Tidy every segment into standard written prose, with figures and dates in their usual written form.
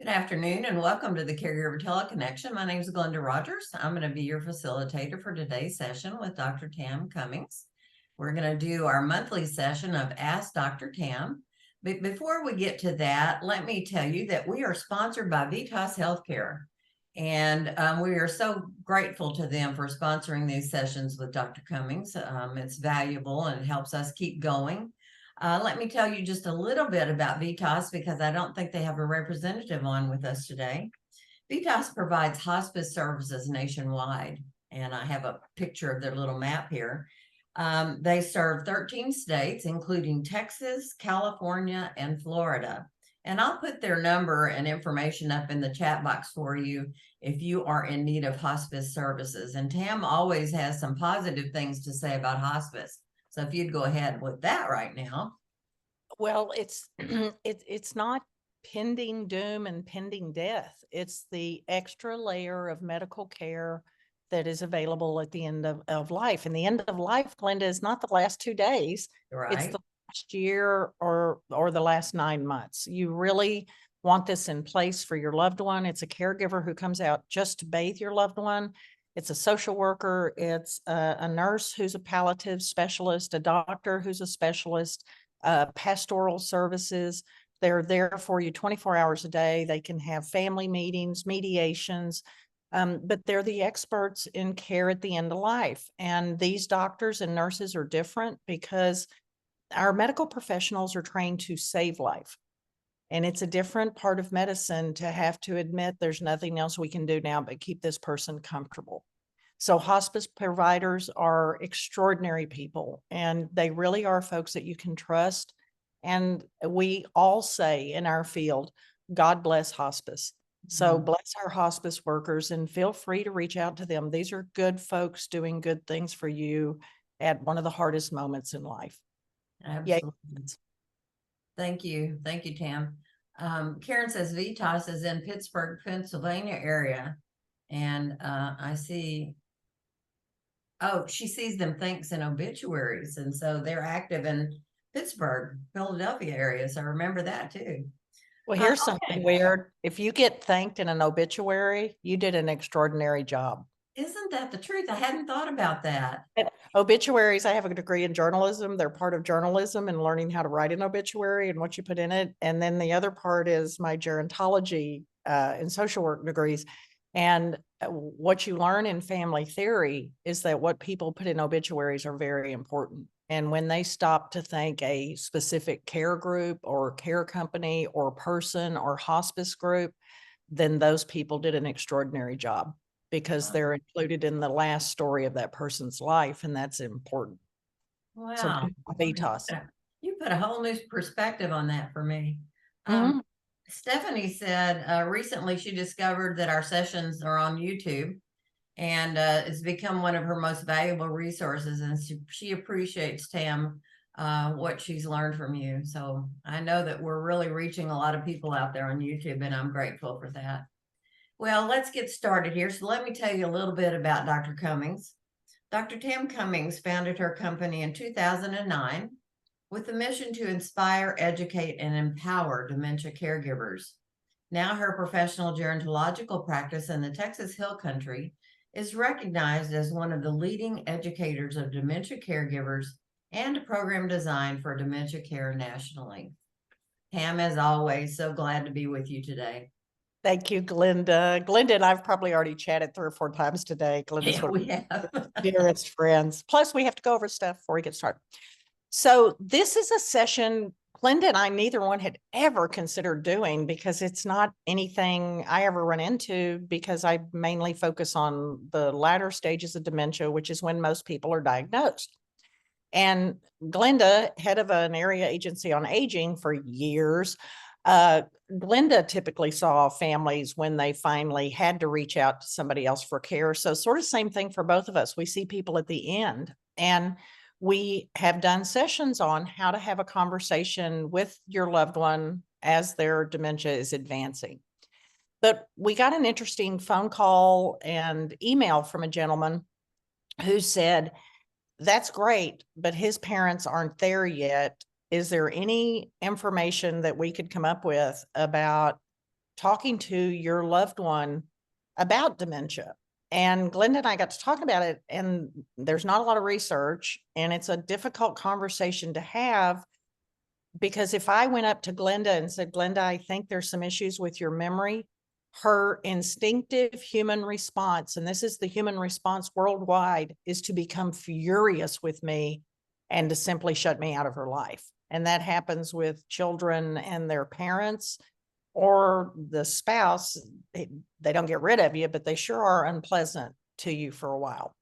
Good afternoon and welcome to the Caregiver Teleconnection. My name is Glenda Rogers. I'm going to be your facilitator for today's session with Dr. Tam Cummings. We're going to do our monthly session of Ask Dr. Tam. But before we get to that, let me tell you that we are sponsored by Vitas Healthcare. And we are so grateful to them for sponsoring these sessions with Dr. Cummings. It's valuable and it helps us keep going. Let me tell you just a little bit about Vitas because I don't think they have a representative on with us today. Vitas provides hospice services nationwide, and I have a picture of their little map here. They serve 13 states, including Texas, California, and Florida. And I'll put their number and information up in the chat box for you if you are in need of hospice services. And Tam always has some positive things to say about hospice. So if you'd go ahead with that right now. Well, it's it's not pending doom and pending death. It's the extra layer of medical care that is available at the end of life. And the end of life, Glenda, is not the last 2 days. It's Right. the last year or the last 9 months. You really want this in place for your loved one. It's a caregiver who comes out just to bathe your loved one. It's a social worker. It's a nurse who's a palliative specialist, a doctor who's a specialist, pastoral services. They're there for you 24 hours a day. They can have family meetings, mediations, but they're the experts in care at the end of life. And these doctors and nurses are different because our medical professionals are trained to save life. And it's a different part of medicine to have to admit there's nothing else we can do now but keep this person comfortable. So hospice providers are extraordinary people, and they really are folks that you can trust. And we all say in our field, God bless hospice. So bless our hospice workers and feel free to reach out to them. These are good folks doing good things for you at one of the hardest moments in life. Absolutely. Thank you. Thank you, Tam. Karen says Vitas is in Pittsburgh, Pennsylvania area. And I see, oh, she sees them thanks in obituaries. And so they're active in Pittsburgh, Philadelphia area. So remember that too. Well, here's Okay. something weird. If you get thanked in an obituary, you did an extraordinary job. Isn't that the truth? I hadn't thought about that. Obituaries, I have a degree in journalism. They're part of journalism and learning how to write an obituary and what you put in it. And then the other part is my gerontology and social work degrees. And what you learn in family theory is that what people put in obituaries are very important. And when they stop to thank a specific care group or care company or person or hospice group, then those people did an extraordinary job because they're included in the last story of that person's life, and that's important. So Wow. Vitas. You put a whole new perspective on that for me. Mhm. Stephanie said recently she discovered that our sessions are on YouTube and it's become one of her most valuable resources. And she appreciates, Tam, what she's learned from you. So I know that we're really reaching a lot of people out there on YouTube, and I'm grateful for that. Well, let's get started here. So let me tell you a little bit about Dr. Cummings. Dr. Tam Cummings founded her company in 2009 with the mission to inspire, educate, and empower dementia caregivers. Now her professional gerontological practice in the Texas Hill Country is recognized as one of the leading educators of dementia caregivers and a program designed for dementia care nationally. Tam, as always, so glad to be with you today. Thank you, Glenda. Glenda and I've probably already chatted 3 or 4 times today. Glenda's Yeah, one we of have. my dearest friends. Plus, we have to go over stuff before we get started. So this is a session Glenda and I, neither one had ever considered doing because it's not anything I ever run into because I mainly focus on the latter stages of dementia, which is when most people are diagnosed. And Glenda, head of an area agency on aging for years, Glenda typically saw families when they finally had to reach out to somebody else for care. So sort of same thing for both of us. We see people at the end, and we have done sessions on how to have a conversation with your loved one as their dementia is advancing. But we got an interesting phone call and email from a gentleman who said, that's great, but his parents aren't there yet. Is there any information that we could come up with about talking to your loved one about dementia. And Glenda and I got to talking about it, and there's not a lot of research, and it's a difficult conversation to have, because if I went up to Glenda and said, Glenda, I think there's some issues with your memory, her instinctive human response, and this is the human response worldwide, is to become furious with me and to simply shut me out of her life. And that happens with children and their parents or the spouse. They don't get rid of you, but they sure are unpleasant to you for a while.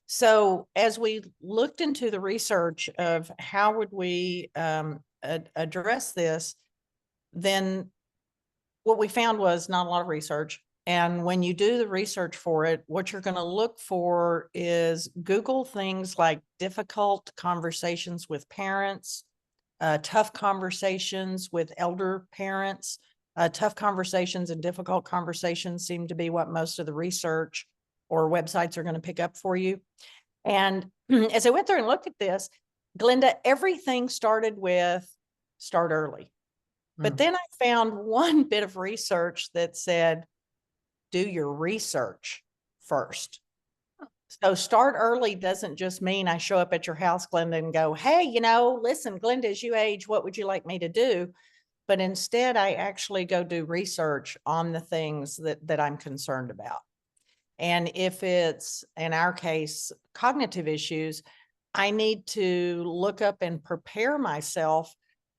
So as we looked into the research of how would we address this, then what we found was not a lot of research. And when you do the research for it, what you're going to look for is Google things like difficult conversations with parents, tough conversations with elder parents. Tough conversations and difficult conversations seem to be what most of the research or websites are going to pick up for you. And as I went through and looked at this, Glenda, everything started with start early. But then I found one bit of research that said, do your research first. So start early doesn't just mean I show up at your house, Glenda, and go, hey, listen, Glenda, as you age, what would you like me to do? But instead, I actually go do research on the things that I'm concerned about. And if it's, in our case, cognitive issues, I need to look up and prepare myself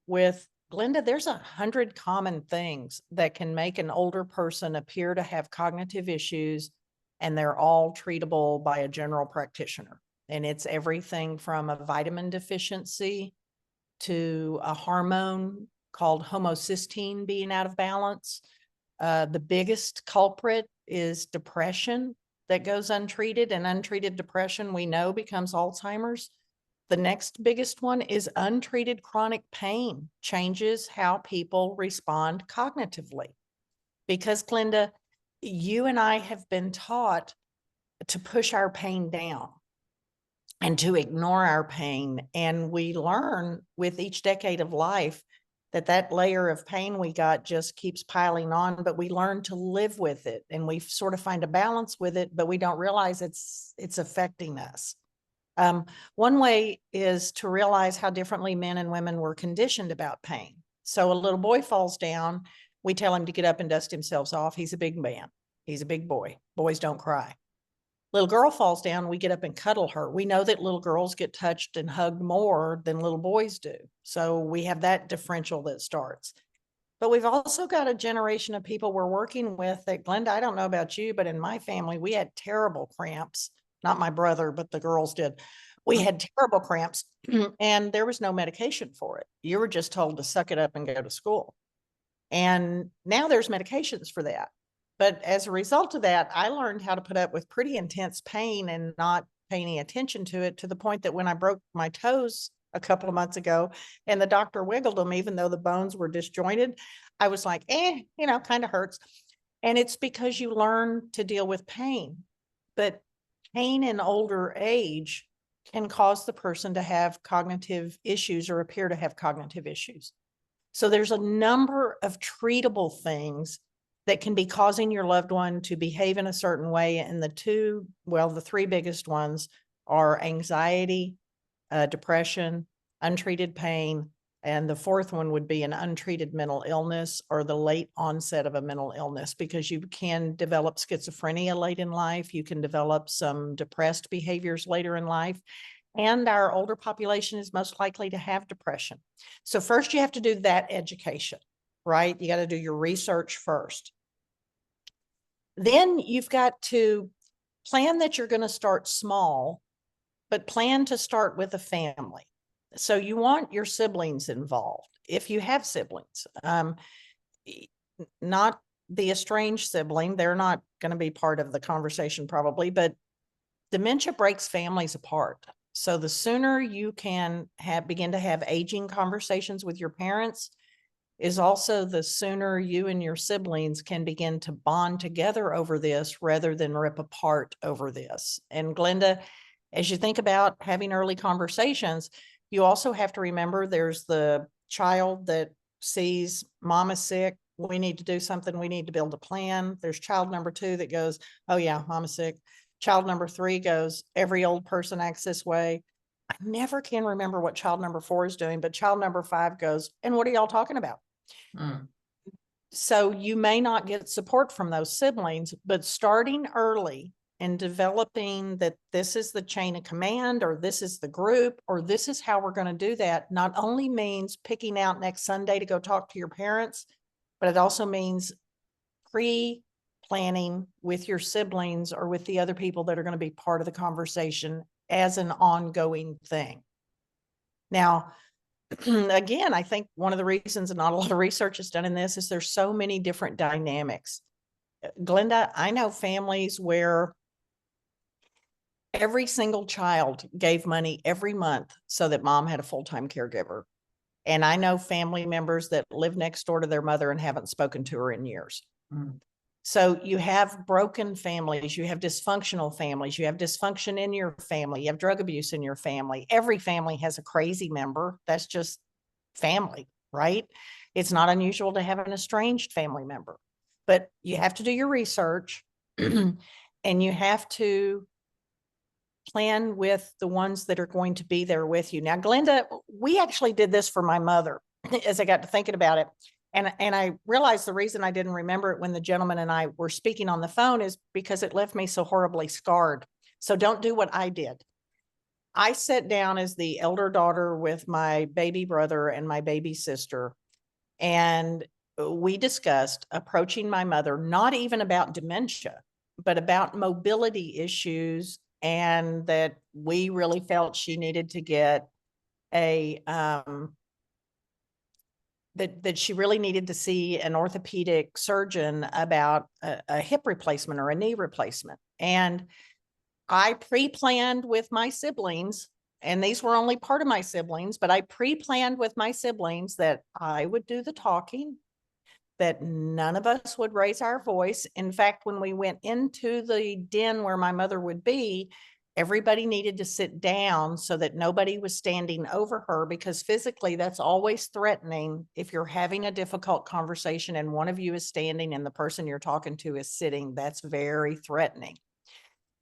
with, Glenda, there's 100 common things that can make an older person appear to have cognitive issues, and they're all treatable by a general practitioner. And it's everything from a vitamin deficiency to a hormone called homocysteine being out of balance. The biggest culprit is depression that goes untreated, and untreated depression we know becomes Alzheimer's. The next biggest one is untreated chronic pain changes how people respond cognitively. Because Glenda, you and I have been taught to push our pain down and to ignore our pain. And we learn with each decade of life that layer of pain we got just keeps piling on, but we learn to live with it, and we sort of find a balance with it, but we don't realize it's affecting us. One way is to realize how differently men and women were conditioned about pain. So a little boy falls down, we tell him to get up and dust himself off. He's a big man. He's a big boy. Boys don't cry. Little girl falls down, we get up and cuddle her. We know that little girls get touched and hugged more than little boys do. So we have that differential that starts. But we've also got a generation of people we're working with that, Glenda, I don't know about you, but in my family, we had terrible cramps. Not my brother, but the girls did. We had terrible cramps and there was no medication for it. You were just told to suck it up and go to school. And now there's medications for that. But as a result of that, I learned how to put up with pretty intense pain and not pay any attention to it, to the point that when I broke my toes a couple of months ago and the doctor wiggled them, even though the bones were disjointed, I was like, kind of hurts. And it's because you learn to deal with pain. But pain in older age can cause the person to have cognitive issues or appear to have cognitive issues. So there's a number of treatable things that can be causing your loved one to behave in a certain way. And the three biggest ones are anxiety, depression, untreated pain, and the fourth one would be an untreated mental illness or the late onset of a mental illness, because you can develop schizophrenia late in life. You can develop some depressed behaviors later in life. And our older population is most likely to have depression. So first you have to do that education, right? You got to do your research first. Then you've got to plan that you're going to start small, but plan to start with a family. So you want your siblings involved, if you have siblings, not the estranged sibling. They're not going to be part of the conversation probably, but dementia breaks families apart. So the sooner you can begin to have aging conversations with your parents is also the sooner you and your siblings can begin to bond together over this rather than rip apart over this. And Glenda, as you think about having early conversations, you also have to remember there's the child that sees mom is sick, we need to do something. We need to build a plan. There's child number 2 that goes, oh yeah, mama's sick. Child number 3 goes, every old person acts this way. I never can remember what child number 4 is doing, but child number 5 goes, and what are y'all talking about? Mm. So you may not get support from those siblings, but starting early and developing that this is the chain of command, or this is the group, or this is how we're going to do that, not only means picking out next Sunday to go talk to your parents, but it also means pre-planning with your siblings or with the other people that are going to be part of the conversation as an ongoing thing. Now, again, I think one of the reasons not a lot of research is done in this is there's so many different dynamics. Glenda, I know families where every single child gave money every month so that mom had a full-time caregiver. And I know family members that live next door to their mother and haven't spoken to her in years. Mm. So you have broken families, you have dysfunctional families, you have dysfunction in your family, you have drug abuse in your family. Every family has a crazy member. That's just family, right? It's not unusual to have an estranged family member, but you have to do your research and you have to plan with the ones that are going to be there with you. Now, Glenda, we actually did this for my mother as I got to thinking about it. And I realized the reason I didn't remember it when the gentleman and I were speaking on the phone is because it left me so horribly scarred. So don't do what I did. I sat down as the elder daughter with my baby brother and my baby sister, and we discussed approaching my mother, not even about dementia, but about mobility issues, and that we really felt she needed to get a that she really needed to see an orthopedic surgeon about a hip replacement or a knee replacement. And I pre-planned with my siblings, and these were only part of my siblings, but I pre-planned with my siblings that I would do the talking, that none of us would raise our voice. In fact, when we went into the den where my mother would be, everybody needed to sit down so that nobody was standing over her, because physically that's always threatening. If you're having a difficult conversation and one of you is standing and the person you're talking to is sitting, that's very threatening.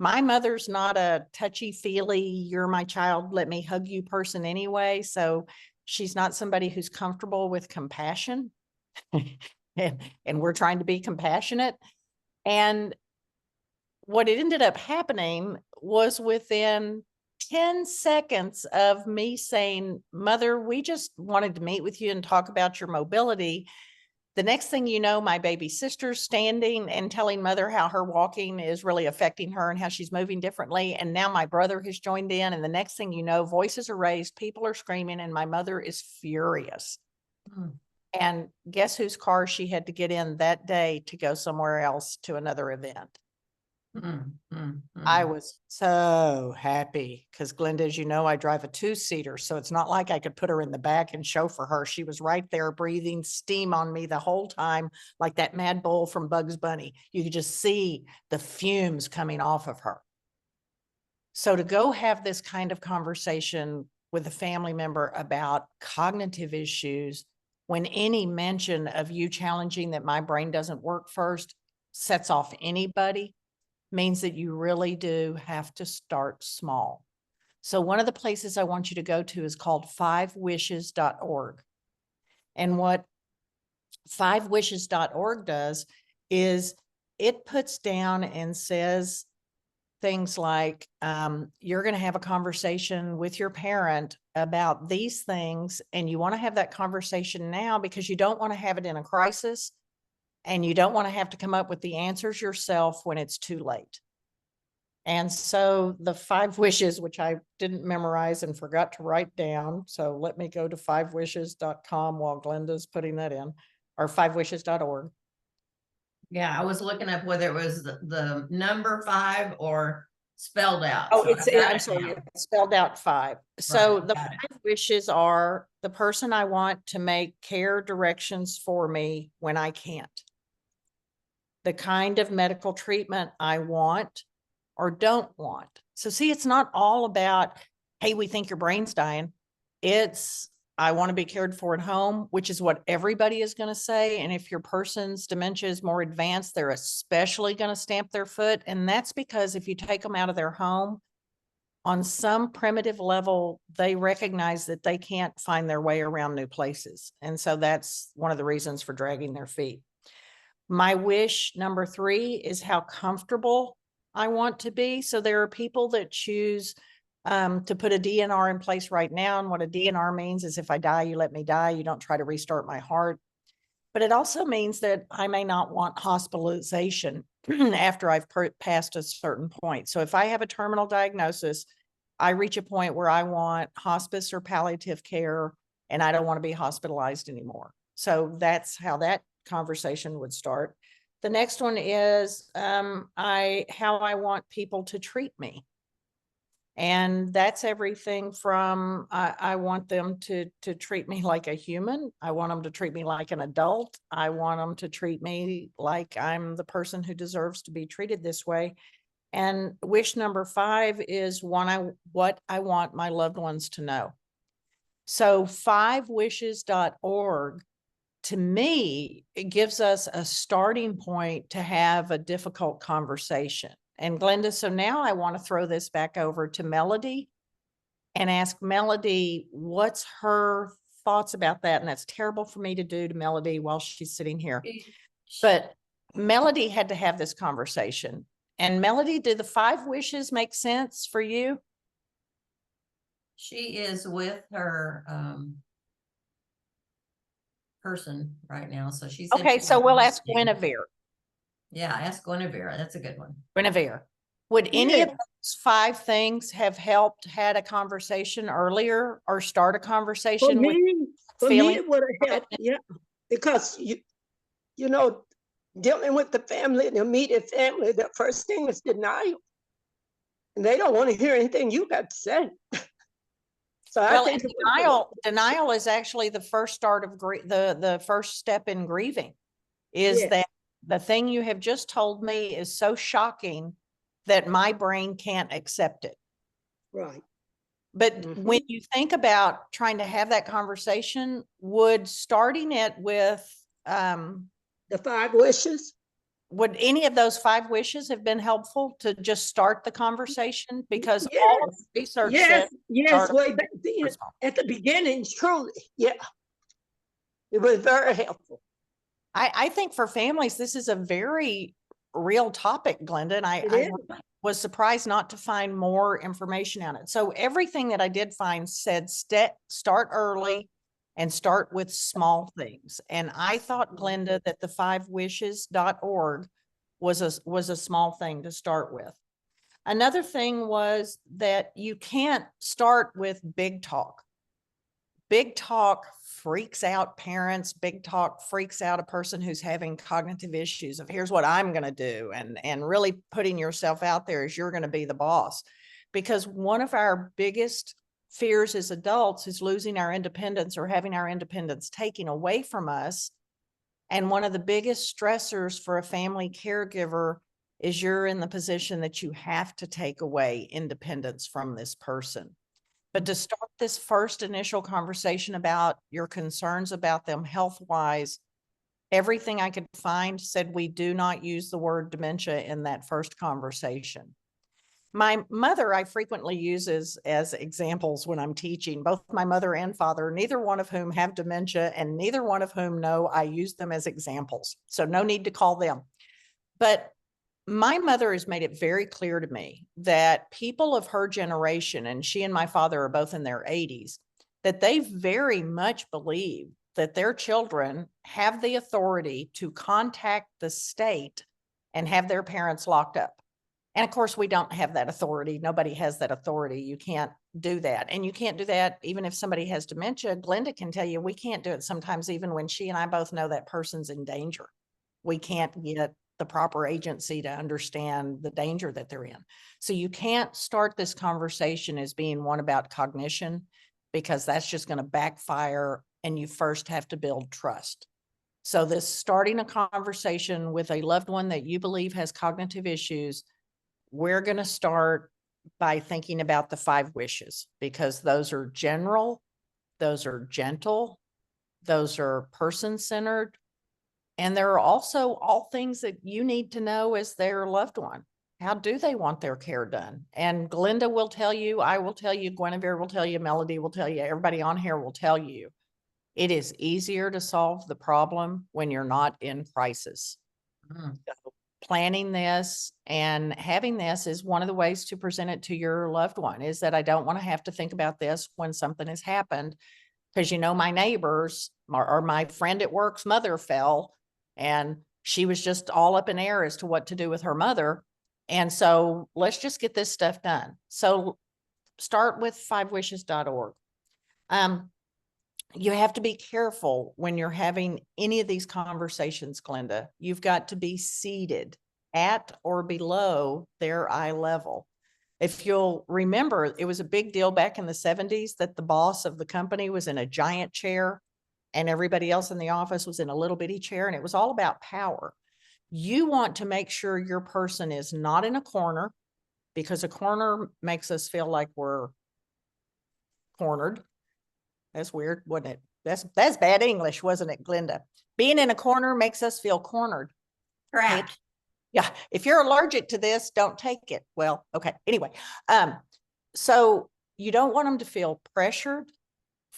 My mother's not a touchy-feely, you're my child, let me hug you person anyway. So she's not somebody who's comfortable with compassion. and we're trying to be compassionate. And what ended up happening was within 10 seconds of me saying, Mother, we just wanted to meet with you and talk about your mobility. The next thing you know, my baby sister's standing and telling Mother how her walking is really affecting her and how she's moving differently. And now my brother has joined in. And the next thing you know, voices are raised, people are screaming, and my mother is furious. Mm. And guess whose car she had to get in that day to go somewhere else to another event? Mm. Mm. I Mm. was so happy because, Glenda, as you know, I drive a 2-seater. So it's not like I could put her in the back and chauffeur her. She was right there breathing steam on me the whole time, like that mad bull from Bugs Bunny. You could just see the fumes coming off of her. So to go have this kind of conversation with a family member about cognitive issues, when any mention of you challenging that my brain doesn't work first sets off anybody, means that you really do have to start small. So one of the places I want you to go to is called 5wishes.org. And what 5wishes.org does is it puts down and says things like, you're going to have a conversation with your parent about these things, and you want to have that conversation now because you don't want to have it in a crisis, and you don't want to have to come up with the answers yourself when it's too late. And so the 5 wishes, which I didn't memorize and forgot to write down, so let me go to 5wishes.com while Glenda's putting that in, or 5wishes.org. Yeah, I was looking up whether it was the number 5 or spelled out. Oh, So it's, I got I'm it sorry, now. it's spelled out 5. So Right, the got it. 5 wishes are the person I want to make care directions for me when I can't, the kind of medical treatment I want or don't want. So see, it's not all about, hey, we think your brain's dying. It's, I want to be cared for at home, which is what everybody is going to say. And if your person's dementia is more advanced, they're especially going to stamp their foot. And that's because if you take them out of their home, on some primitive level, they recognize that they can't find their way around new places. And so that's one of the reasons for dragging their feet. My wish number 3 is how comfortable I want to be. So there are people that choose to put a DNR in place right now. And what a DNR means is if I die, you let me die. You don't try to restart my heart. But it also means that I may not want hospitalization after I've passed a certain point. So if I have a terminal diagnosis, I reach a point where I want hospice or palliative care, and I don't want to be hospitalized anymore. So that's how that conversation would start. The next one is how I want people to treat me. And that's everything from I want them to treat me like a human. I want them to treat me like an adult. I want them to treat me like I'm the person who deserves to be treated this way. And wish number 5 is what I want my loved ones to know. So 5wishes.org, to me, it gives us a starting point to have a difficult conversation. And Glenda, so now I want to throw this back over to Melody and ask Melody, what's her thoughts about that? And that's terrible for me to do to Melody while she's sitting here. But Melody had to have this conversation. And Melody, do the 5 wishes make sense for you? She is with her person right now. So she said Okay, so we'll ask Guinevere. Yeah, ask Guinevere. That's a good one. Guinevere, would any of those 5 things have helped had a conversation earlier or start a conversation? For me, it would have helped, yeah, because you know, dealing with the family, the immediate family, the first thing is denial, and they don't want to hear anything you got to say. So well, I think denial is actually the first start of the first step in grieving. Is that the thing you have just told me is so shocking that my brain can't accept it. Right. But when you think about trying to have that conversation, would starting it with the 5 wishes, would any of those 5 wishes have been helpful to just start the conversation? Because all of the research says way back then, at the beginning, truly, it was very helpful. I think for families, this is a very real topic, Glenda, and I was surprised not to find more information on it. So everything that I did find said start early and start with small things. And I thought, Glenda, that the 5wishes.org was a small thing to start with. Another thing was that you can't start with big talk. Big talk freaks out parents. Big talk freaks out a person who's having cognitive issues of here's what I'm going to do. And really putting yourself out there as you're going to be the boss. Because one of our biggest fears as adults is losing our independence or having our independence taken away from us. And one of the biggest stressors for a family caregiver is you're in the position that you have to take away independence from this person. But to start this first initial conversation about your concerns about them health-wise, everything I could find said we do not use the word dementia in that first conversation. My mother, I frequently use as examples when I'm teaching, both my mother and father, neither one of whom have dementia and neither one of whom know I use them as examples. So no need to call them. But my mother has made it very clear to me that people of her generation, and she and my father are both in their 80s, that they very much believe that their children have the authority to contact the state and have their parents locked up. And of course, we don't have that authority. Nobody has that authority. You can't do that. And you can't do that even if somebody has dementia. Glenda can tell you we can't do it sometimes even when she and I both know that person's in danger. We can't get the proper agency to understand the danger that they're in. So you can't start this conversation as being one about cognition, because that's just going to backfire, and you first have to build trust. So this starting a conversation with a loved one that you believe has cognitive issues, we're going to start by thinking about the 5 wishes, because those are general those are gentle, those are person-centered, and there are also all things that you need to know as their loved one. How do they want their care done? And Glenda will tell you, I will tell you, Guinevere will tell you, Melody will tell you, everybody on here will tell you. It is easier to solve the problem when you're not in crisis. Mm. Planning this and having this is one of the ways to present it to your loved one, is that I don't want to have to think about this when something has happened. Because, you know, my neighbors or my friend at work's mother fell, and she was just all up in air as to what to do with her mother. And so let's just get this stuff done. So start with 5wishes.org. You have to be careful when you're having any of these conversations, Glenda. You've got to be seated at or below their eye level. If you'll remember, it was a big deal back in the 70s that the boss of the company was in a giant chair and everybody else in the office was in a little bitty chair, and it was all about power. You want to make sure your person is not in a corner, because a corner makes us feel like we're cornered. That's weird, wasn't it? That's bad English, wasn't it, Glenda? Being in a corner makes us feel cornered. Trapped. Yeah, if you're allergic to this, don't take it. Well, okay. Anyway, so you don't want them to feel pressured,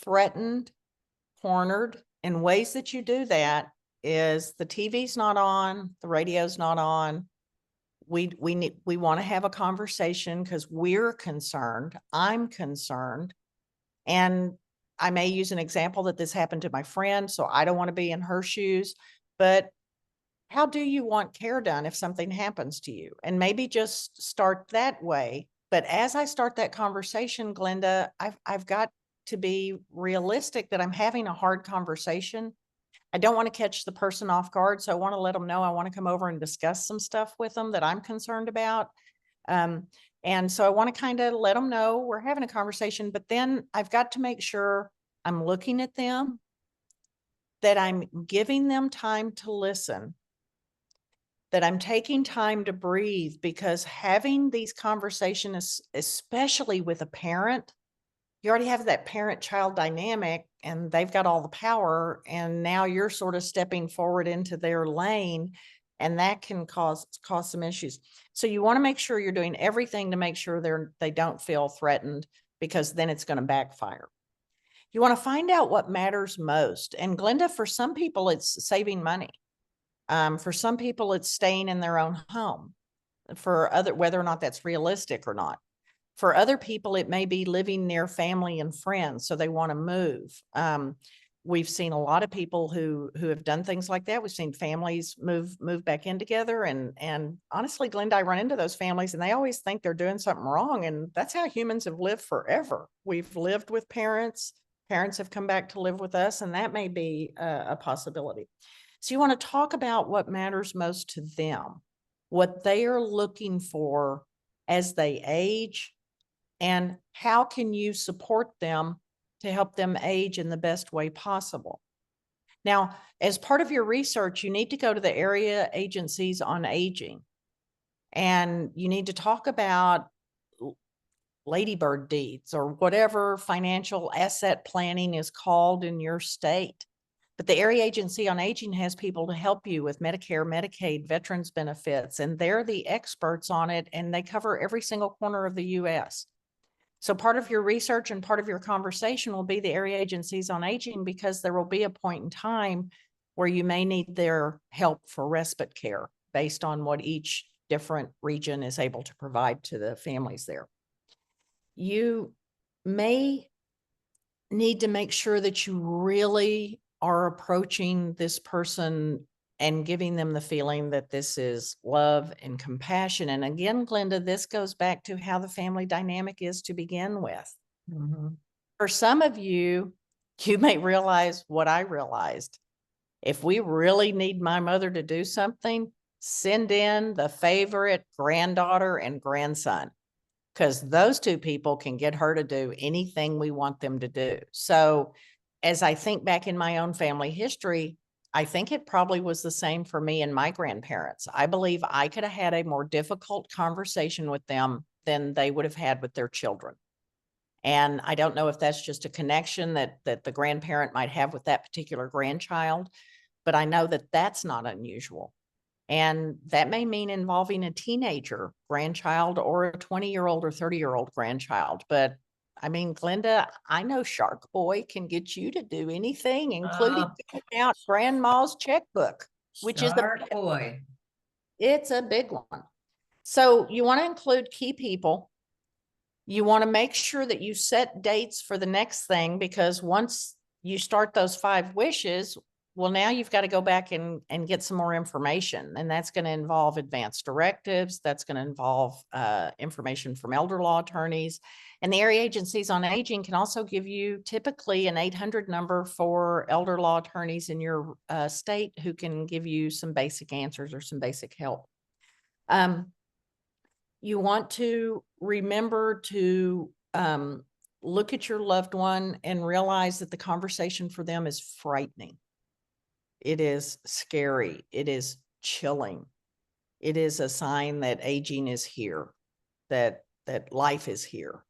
threatened, cornered. And ways that you do that is the TV's not on, the radio's not on. We want to have a conversation because we're concerned. I'm concerned. And I may use an example that this happened to my friend, so I don't want to be in her shoes, but how do you want care done if something happens to you? And maybe just start that way. But as I start that conversation, Glenda, I've got to be realistic that I'm having a hard conversation. I don't want to catch the person off guard. So I want to let them know I want to come over and discuss some stuff with them that I'm concerned about. And so I want to kind of let them know we're having a conversation, but then I've got to make sure I'm looking at them, that I'm giving them time to listen, that I'm taking time to breathe, because having these conversations, especially with a parent, you already have that parent-child dynamic and they've got all the power, and now you're sort of stepping forward into their lane, and that can cause some issues. So you want to make sure you're doing everything to make sure they don't feel threatened, because then it's going to backfire. You want to find out what matters most. And Glenda, for some people, it's saving money. For some people, it's staying in their own home. For other, whether or not that's realistic or not. For other people, it may be living near family and friends, so they want to move. We've seen a lot of people who have done things like that. We've seen families move back in together, and honestly, Glenda, I run into those families and they always think they're doing something wrong, and that's how humans have lived forever. We've lived with parents. Parents have come back to live with us, and that may be a possibility. So you want to talk about what matters most to them, what they are looking for as they age, and how can you support them to help them age in the best way possible. Now, as part of your research, you need to go to the area agencies on aging, and you need to talk about ladybird deeds or whatever financial asset planning is called in your state. But the area agency on aging has people to help you with Medicare, Medicaid, veterans benefits, and they're the experts on it, and they cover every single corner of the US. So part of your research and part of your conversation will be the area agencies on aging, because there will be a point in time where you may need their help for respite care based on what each different region is able to provide to the families there. You may need to make sure that you really are approaching this person and giving them the feeling that this is love and compassion. And again, Glenda, this goes back to how the family dynamic is to begin with. Mm-hmm. For some of you, you may realize what I realized. If we really need my mother to do something, send in the favorite granddaughter and grandson, because those two people can get her to do anything we want them to do. So as I think back in my own family history, I think it probably was the same for me and my grandparents. I believe I could have had a more difficult conversation with them than they would have had with their children. And I don't know if that's just a connection that the grandparent might have with that particular grandchild, but I know that that's not unusual. And that may mean involving a teenager grandchild or a 20-year-old or 30-year-old grandchild. But I mean, Glenda, I know Shark Boy can get you to do anything, including filling out grandma's checkbook, which is Shark boy. it's a big one. So you want to include key people. You want to make sure that you set dates for the next thing, because once you start those 5 wishes, well, now you've got to go back and get some more information. And that's going to involve advanced directives. That's going to involve information from elder law attorneys. And the area agencies on aging can also give you typically an 800 number for elder law attorneys in your state who can give you some basic answers or some basic help. You want to remember to look at your loved one and realize that the conversation for them is frightening. It is scary. It is chilling. It is a sign that aging is here, that life is here.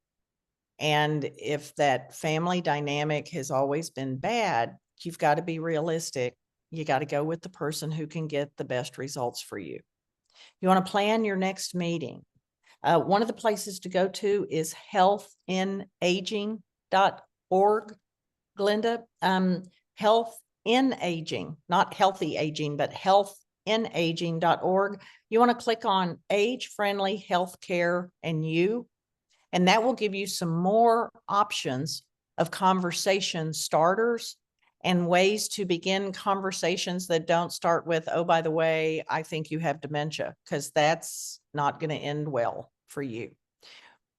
And if that family dynamic has always been bad, you've got to be realistic. You got to go with the person who can get the best results for you. You want to plan your next meeting. One of the places to go to is healthinaging.org, Glenda. Health in aging, not healthy aging, but healthinaging.org. You want to click on age-friendly healthcare and you, and that will give you some more options of conversation starters and ways to begin conversations that don't start with, oh, by the way, I think you have dementia, because that's not going to end well for you.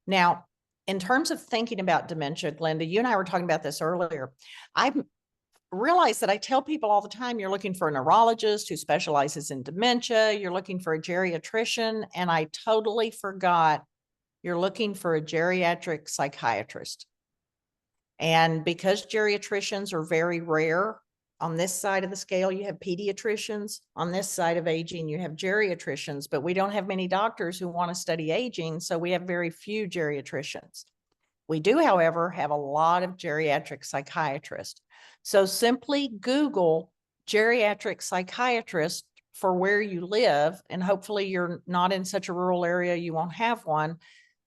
Now, in terms of thinking about dementia, Glenda, you and I were talking about this earlier. I've realized that I tell people all the time, you're looking for a neurologist who specializes in dementia, you're looking for a geriatrician, and I totally forgot you're looking for a geriatric psychiatrist. And because geriatricians are very rare, on this side of the scale, you have pediatricians. On this side of aging, you have geriatricians, but we don't have many doctors who want to study aging, so we have very few geriatricians. We do, however, have a lot of geriatric psychiatrists. So simply Google geriatric psychiatrist for where you live, and hopefully you're not in such a rural area you won't have one.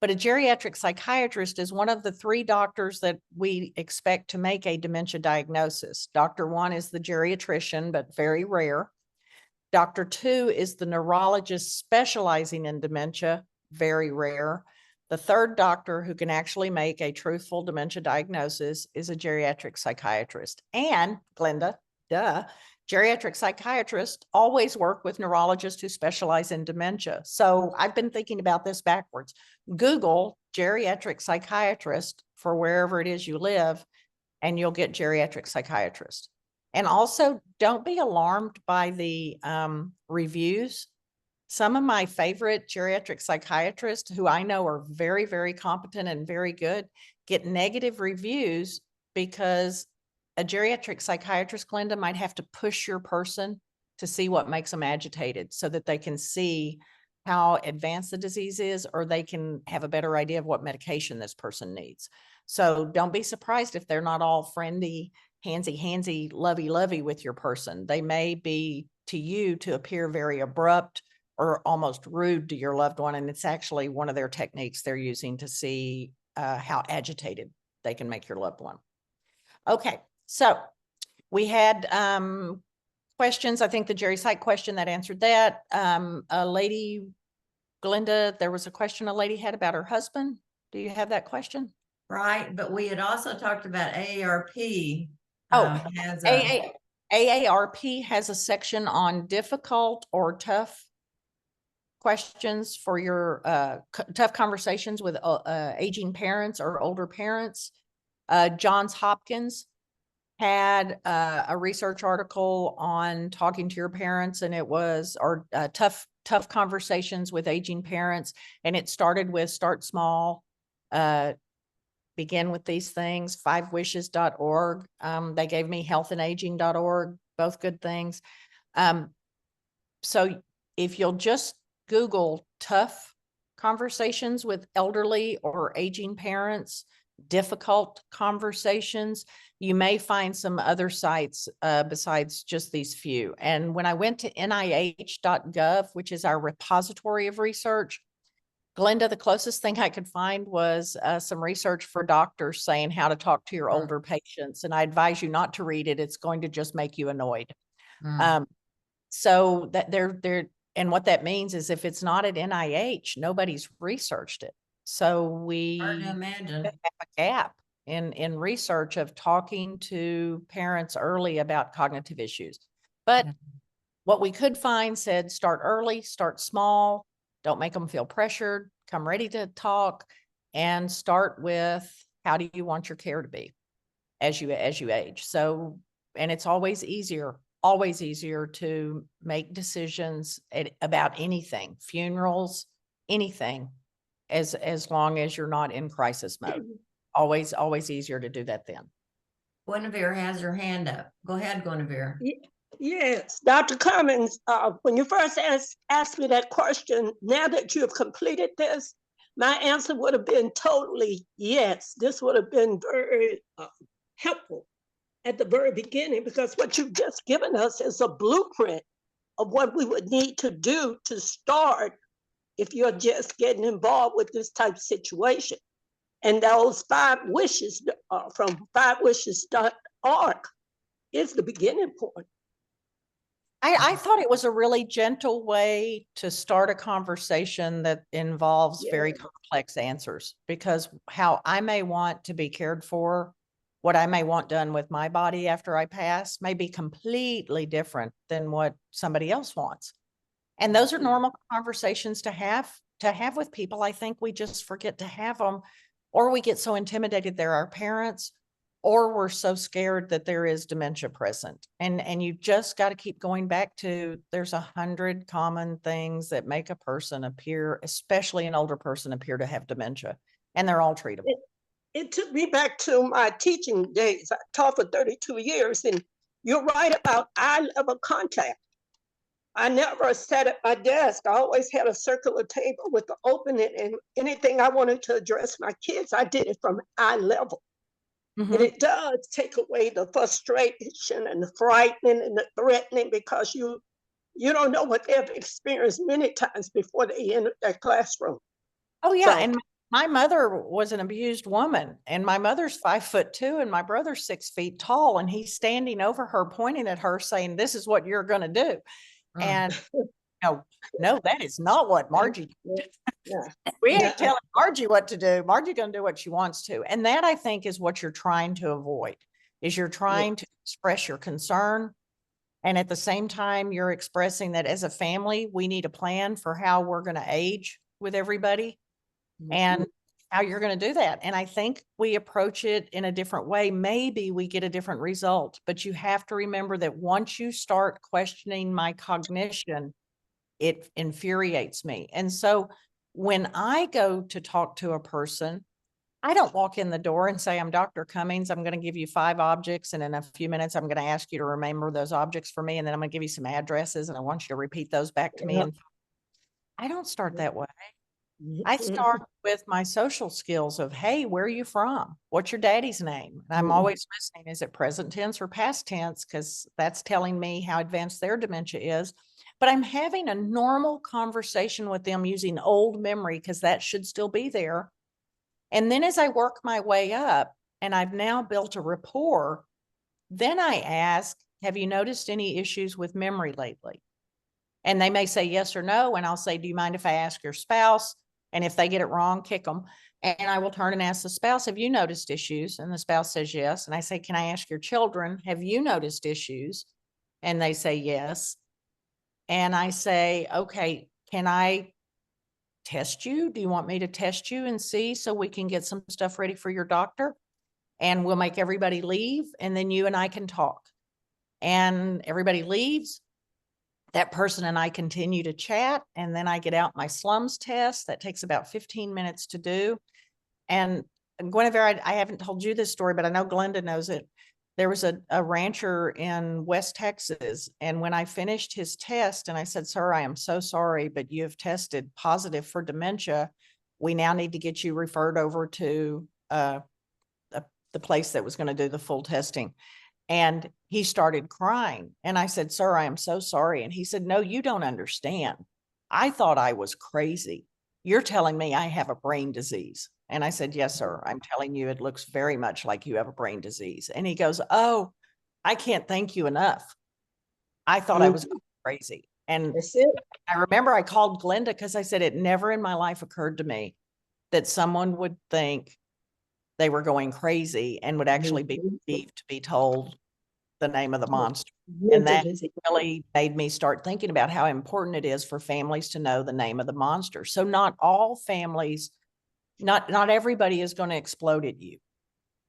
But a geriatric psychiatrist is one of the 3 doctors that we expect to make a dementia diagnosis. Doctor 1 is the geriatrician, but very rare. Doctor 2 is the neurologist specializing in dementia, very rare. The 3rd doctor who can actually make a truthful dementia diagnosis is a geriatric psychiatrist. And Glenda, geriatric psychiatrists always work with neurologists who specialize in dementia. So I've been thinking about this backwards. Google geriatric psychiatrist for wherever it is you live, and you'll get geriatric psychiatrist. And also, don't be alarmed by the reviews. Some of my favorite geriatric psychiatrists, who I know are very, very competent and very good, get negative reviews because a geriatric psychiatrist, Glenda, might have to push your person to see what makes them agitated so that they can see how advanced the disease is, or they can have a better idea of what medication this person needs. So don't be surprised if they're not all friendly, handsy, lovey with your person. They may be to you to appear very abrupt or almost rude to your loved one. And it's actually one of their techniques they're using to see how agitated they can make your loved one. Okay, so we had questions. I think the Jerry Psych question that answered that. A lady, Glenda, there was a question a lady had about her husband. Do you have that question? Right, but we had also talked about AARP. Has AARP has a section on difficult or tough questions for your tough conversations with aging parents or older parents. Johns Hopkins had a research article on talking to your parents, and it was tough conversations with aging parents, and it started with start small, begin with these things. 5wishes.org. They gave me healthinaging.org, both good things. So if you'll just Google tough conversations with elderly or aging parents, difficult conversations, you may find some other sites besides just these few. And when I went to NIH.gov, which is our repository of research, Glenda, the closest thing I could find was some research for doctors saying how to talk to your Mm. older patients. And I advise you not to read it. It's going to just make you annoyed. Mm. So that and what that means is if it's not at NIH, nobody's researched it. So we Hard to imagine. have a gap in research of talking to parents early about cognitive issues. But Yeah. what we could find said, start early, start small, don't make them feel pressured, come ready to talk, and start with how do you want your care to be as you age. So, and it's always easier to make decisions about anything, funerals, anything, as long as you're not in crisis mode. Always easier to do that then. Guinevere has her hand up. Go ahead, Guinevere. Yes, Dr. Cummings, when you first asked me that question, now that you have completed this, my answer would have been totally yes. This would have been very helpful at the very beginning, because what you've just given us is a blueprint of what we would need to do to start if you're just getting involved with this type of situation. And those 5 wishes from 5wishes.org is the beginning point. I thought it was a really gentle way to start a conversation that involves very complex answers, because how I may want to be cared for, what I may want done with my body after I pass may be completely different than what somebody else wants. And those are normal conversations to have with people. I think we just forget to have them, or we get so intimidated they're our parents, or we're so scared that there is dementia present. And you just got to keep going back to, there's 100 common things that make a person appear, especially an older person, appear to have dementia, and they're all treatable. It took me back to my teaching days. I taught for 32 years, and you're right about eye level contact. I never sat at my desk. I always had a circular table with the opening, and anything I wanted to address my kids, I did it from eye level. Mhm. And it does take away the frustration and the frightening and the threatening, because you don't know what they've experienced many times before they enter that classroom. Oh yeah. So- And my mother was an abused woman, and my mother's 5'2" and my brother's 6 feet tall. And he's standing over her, pointing at her saying, "This is what you're going to do." Mm. And no, that is not what Margie did. Yeah. We ain't Yeah. telling Margie what to do. Margie gonna do what she wants to. And that, I think, is what you're trying to avoid, is you're trying to express your concern. And at the same time, you're expressing that as a family, we need a plan for how we're going to age with everybody and how you're going to do that. And I think we approach it in a different way. Maybe we get a different result, but you have to remember that once you start questioning my cognition, it infuriates me. And so when I go to talk to a person, I don't walk in the door and say, "I'm Dr. Cummings. I'm going to give you 5 objects. And in a few minutes, I'm going to ask you to remember those objects for me. And then I'm going to give you some addresses, and I want you to repeat those back to me." And I don't start that way. I start with my social skills of, "Hey, where are you from? What's your daddy's name?" And I'm always listening. Is it present tense or past tense? Because that's telling me how advanced their dementia is. But I'm having a normal conversation with them using old memory, because that should still be there. And then as I work my way up and I've now built a rapport, then I ask, "Have you noticed any issues with memory lately?" And they may say yes or no. And I'll say, "Do you mind if I ask your spouse?" And if they get it wrong, kick them. And I will turn and ask the spouse, "Have you noticed issues?" And the spouse says yes. And I say, "Can I ask your children, have you noticed issues?" And they say yes. And I say, "Okay, can I test you? Do you want me to test you and see, so we can get some stuff ready for your doctor? And we'll make everybody leave, and then you and I can talk." And everybody leaves. That person and I continue to chat, and then I get out my slums test. That takes about 15 minutes to do. And Guinevere, I haven't told you this story, but I know Glenda knows it. There was a rancher in West Texas, and when I finished his test and I said, "Sir, I am so sorry, but you have tested positive for dementia. We now need to get you referred over to the place that was going to do the full testing. And he started crying. And I said, sir, I am so sorry. And he said, no, you don't understand. I thought I was crazy. You're telling me I have a brain disease. And I said, yes, sir. I'm telling you, it looks very much like you have a brain disease. And he goes, oh, I can't thank you enough. I thought I was crazy. And That's it. I remember I called Glenda because I said, it never in my life occurred to me that someone would think they were going crazy and would actually be relieved to be told the name of the monster. And that really made me start thinking about how important it is for families to know the name of the monster. So not all families, not everybody is going to explode at you.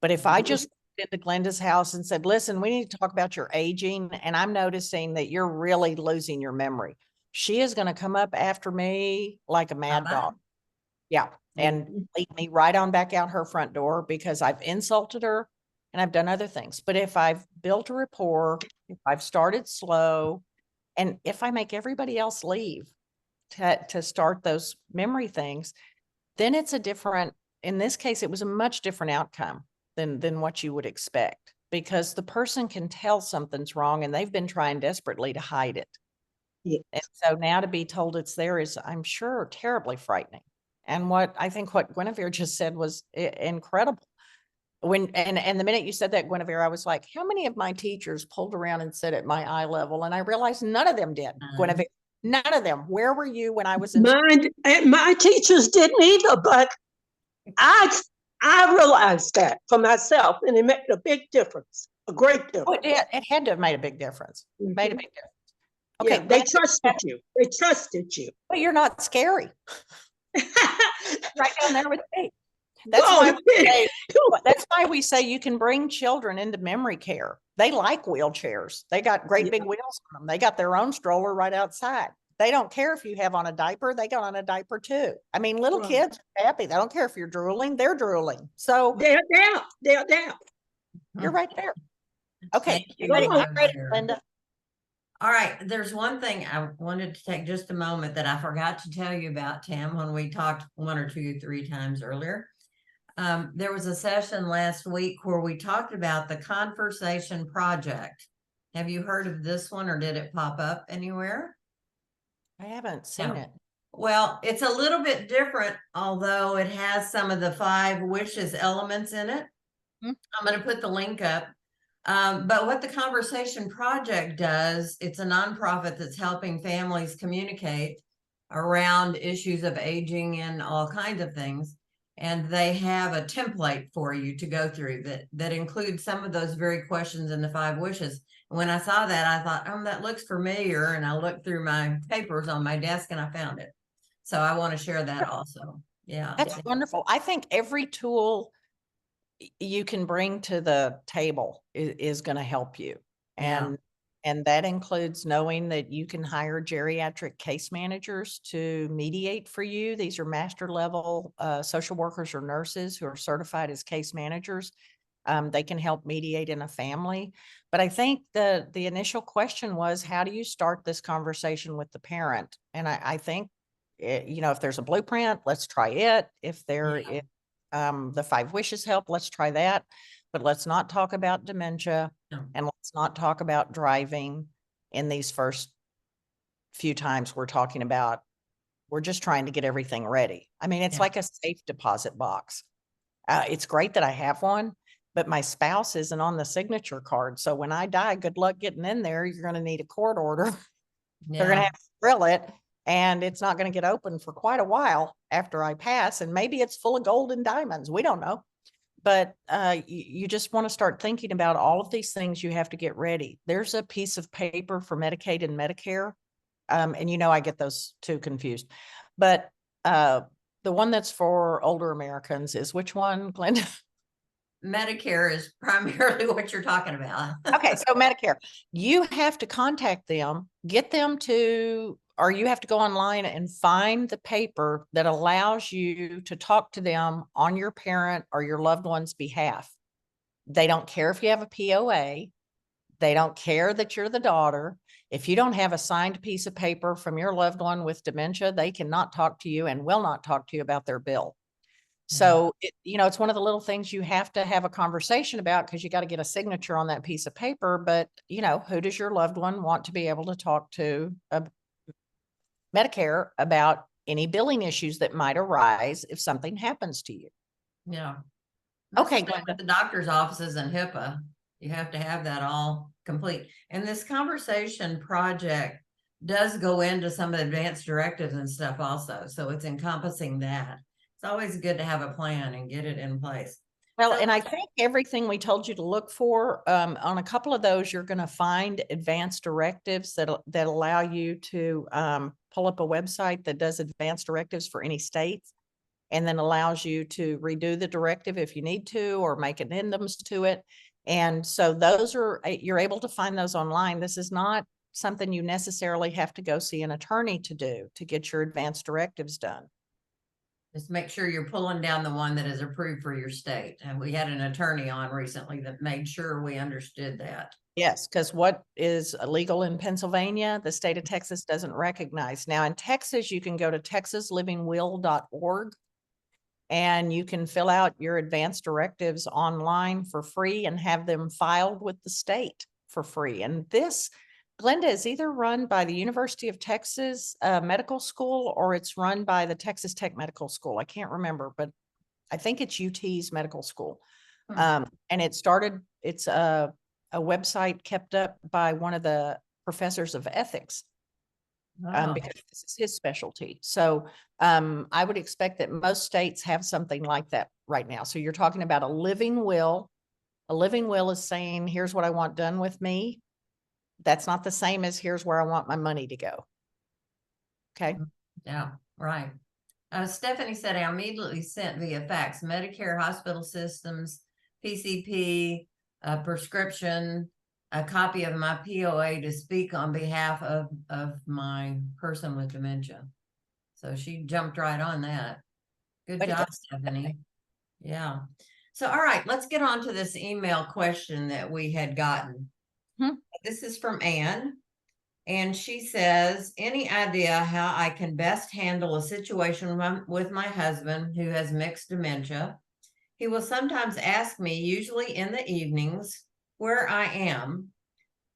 But if I just went into Glenda's house and said, listen, we need to talk about your aging, and I'm noticing that you're really losing your memory, she is going to come up after me like a mad dog. Yeah. And lead me right on back out her front door because I've insulted her and I've done other things. But if I've built a rapport, if I've started slow, and if I make everybody else leave to start those memory things, then it's a different, in this case, it was a much different outcome than what you would expect, because the person can tell something's wrong and they've been trying desperately to hide it. Yes. And so now to be told it's there is, I'm sure, terribly frightening. And what I think what Guinevere just said was incredible. And the minute you said that, Guinevere, I was like, how many of my teachers pulled around and said at my eye level? And I realized none of them did. Guinevere, none of them. Where were you when I was in school? My teachers didn't either, but I realized that for myself, and it made a big difference, a great difference. Oh, it had to have made a big difference. Made a big difference. Okay, yeah, they trusted you. They trusted you. But you're not scary. Right down there with me. That's why we say you can bring children into memory care. They like wheelchairs. They got great big wheels on them. They got their own stroller right outside. They don't care if you have on a diaper. They got on a diaper too. I mean, little kids are happy. They don't care if you're drooling. They're drooling. So they're down. They're down. You're right there. Okay. I'm ready, Linda. All right. There's one thing I wanted to take just a moment that I forgot to tell you about, Tam, when we talked 1 or 2, 3 times earlier. There was a session last week where we talked about the Conversation Project. Have you heard of this one, or did it pop up anywhere? I haven't seen it. Well, it's a little bit different, although it has some of the 5 wishes elements in it. I'm going to put the link up. But what the Conversation Project does, it's a nonprofit that's helping families communicate around issues of aging and all kinds of things. And they have a template for you to go through that includes some of those very questions in the 5 wishes. And when I saw that, I thought, oh, that looks familiar. And I looked through my papers on my desk and I found it. So I want to share that also. Yeah. That's wonderful. I think every tool you can bring to the table is going to help you. And that includes knowing that you can hire geriatric case managers to mediate for you. These are master level social workers or nurses who are certified as case managers. They can help mediate in a family. But I think the initial question was, how do you start this conversation with the parent? And I think, if there's a blueprint, let's try it. If the 5 wishes help, let's try that. But let's not talk about dementia, and let's not talk about driving in these first few times we're talking about. We're just trying to get everything ready. I mean, it's like a safe deposit box. It's great that I have one, but my spouse isn't on the signature card. So when I die, good luck getting in there. You're going to need a court order. They're going to have to drill it, and it's not going to get open for quite a while after I pass. And maybe it's full of gold and diamonds. We don't know. But you just want to start thinking about all of these things you have to get ready. There's a piece of paper for Medicaid and Medicare. And I get those two confused. But the one that's for older Americans is which one, Glenda? Medicare is primarily what you're talking about. Okay, so Medicare. You have to contact them, get them to, or you have to go online and find the paper that allows you to talk to them on your parent or your loved one's behalf. They don't care if you have a POA. They don't care that you're the daughter. If you don't have a signed piece of paper from your loved one with dementia, they cannot talk to you and will not talk to you about their bill. So, it's one of the little things you have to have a conversation about because you got to get a signature on that piece of paper. But, who does your loved one want to be able to talk to Medicare about any billing issues that might arise if something happens to you? Yeah. Okay, That's Glenda. the doctor's offices and HIPAA. You have to have that all complete. And this conversation project does go into some advanced directives and stuff also. So it's encompassing that. It's always good to have a plan and get it in place. Well, So- and I think everything we told you to look for, on a couple of those, you're going to find advanced directives that allow you to pull up a website that does advanced directives for any states, and then allows you to redo the directive if you need to, or make addendums to it. And so those you're able to find those online. This is not something you necessarily have to go see an attorney to do to get your advanced directives done. Just make sure you're pulling down the one that is approved for your state. And we had an attorney on recently that made sure we understood that. Yes, because what is illegal in Pennsylvania, the state of Texas doesn't recognize. Now in Texas, you can go to texaslivingwill.org and you can fill out your advanced directives online for free and have them filed with the state for free. And this, Glenda, is either run by the University of Texas Medical School, or it's run by the Texas Tech Medical School. I can't remember, but I think it's UT's medical school. And it's a website kept up by one of the professors of ethics. Because this is his specialty. So I would expect that most states have something like that right now. So you're talking about a living will. A living will is saying, here's what I want done with me. That's not the same as here's where I want my money to go. Okay. Yeah, right. Stephanie said I immediately sent via fax Medicare, hospital systems, PCP, prescription, a copy of my POA to speak on behalf of my person with dementia. So she jumped right on that. Good job, Stephanie. Yeah. So, all right, let's get on to this email question that we had gotten. This is from Anne. And she says, any idea how I can best handle a situation with my husband who has mixed dementia? He will sometimes ask me, usually in the evenings, where I am.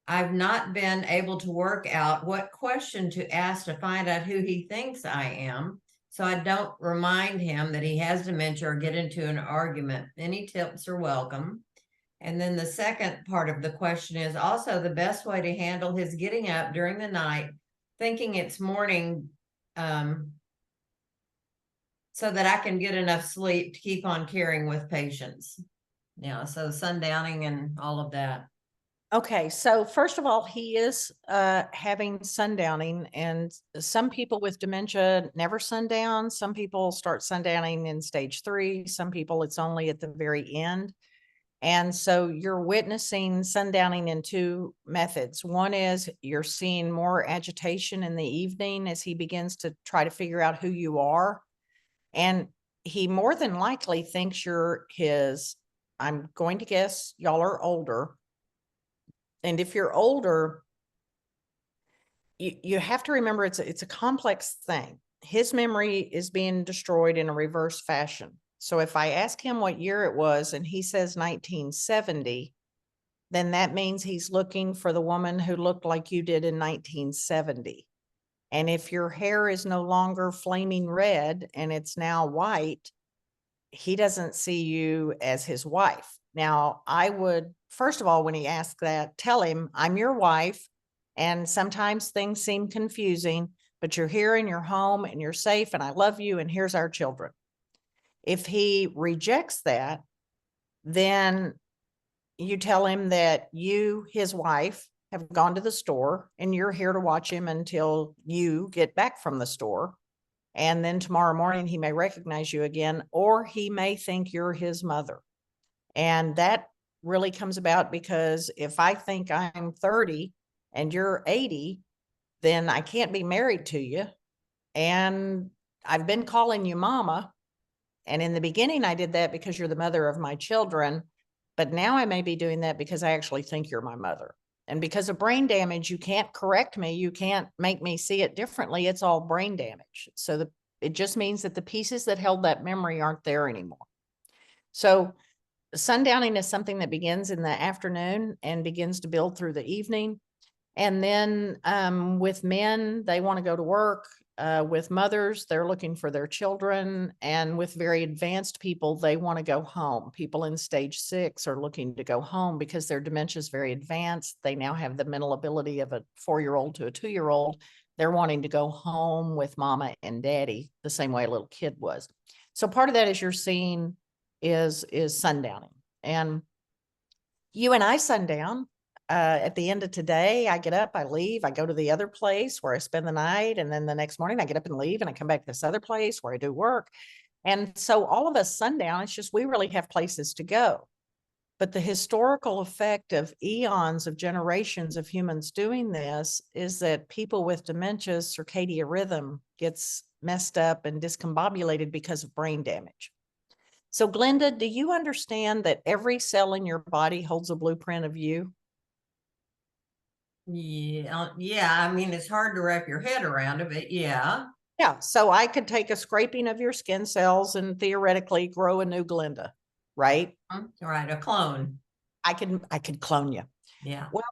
I've not been able to work out what question to ask to find out who he thinks I am, so I don't remind him that he has dementia or get into an argument. Any tips are welcome. And then the second part of the question is also the best way to handle his getting up during the night, thinking it's morning, so that I can get enough sleep to keep on caring with patients. Yeah, so sundowning and all of that. Okay, so first of all, he is having sundowning, and some people with dementia never sundown. Some people start sundowning in stage 3. Some people it's only at the very end. And so you're witnessing sundowning in 2 methods. One is you're seeing more agitation in the evening as he begins to try to figure out who you are. And he more than likely thinks you're his, I'm going to guess y'all are older. And if you're older, you have to remember it's a complex thing. His memory is being destroyed in a reverse fashion. So if I ask him what year it was and he says 1970, then that means he's looking for the woman who looked like you did in 1970. And if your hair is no longer flaming red and it's now white, he doesn't see you as his wife. Now, I would, first of all, when he asks that, tell him, I'm your wife, and sometimes things seem confusing, but you're here and you're home and you're safe and I love you and here's our children. If he rejects that, then you tell him that you, his wife, have gone to the store and you're here to watch him until you get back from the store. And then tomorrow morning, he may recognize you again, or he may think you're his mother. And that really comes about because if I think I'm 30 and you're 80, then I can't be married to you. And I've been calling you mama. And in the beginning, I did that because you're the mother of my children. But now I may be doing that because I actually think you're my mother. And because of brain damage, you can't correct me. You can't make me see it differently. It's all brain damage. So It just means that the pieces that held that memory aren't there anymore. So sundowning is something that begins in the afternoon and begins to build through the evening. And then with men, they want to go to work. With mothers, they're looking for their children. And with very advanced people, they want to go home. People in stage 6 are looking to go home because their dementia is very advanced. They now have the mental ability of a 4-year-old to a 2-year-old. They're wanting to go home with mama and daddy the same way a little kid was. So part of that, as you're seeing, is sundowning. And you and I sundown. At the end of today, I get up, I leave, I go to the other place where I spend the night. And then the next morning I get up and leave and I come back to this other place where I do work. And so all of us sundown, it's just, we really have places to go. But the historical effect of eons of generations of humans doing this is that people with dementia, circadian rhythm gets messed up and discombobulated because of brain damage. So Glenda, do you understand that every cell in your body holds a blueprint of you? Yeah. I mean, it's hard to wrap your head around it, but yeah. Yeah. So I could take a scraping of your skin cells and theoretically grow a new Glenda, right? Right. A clone. I could clone you. Yeah. Well,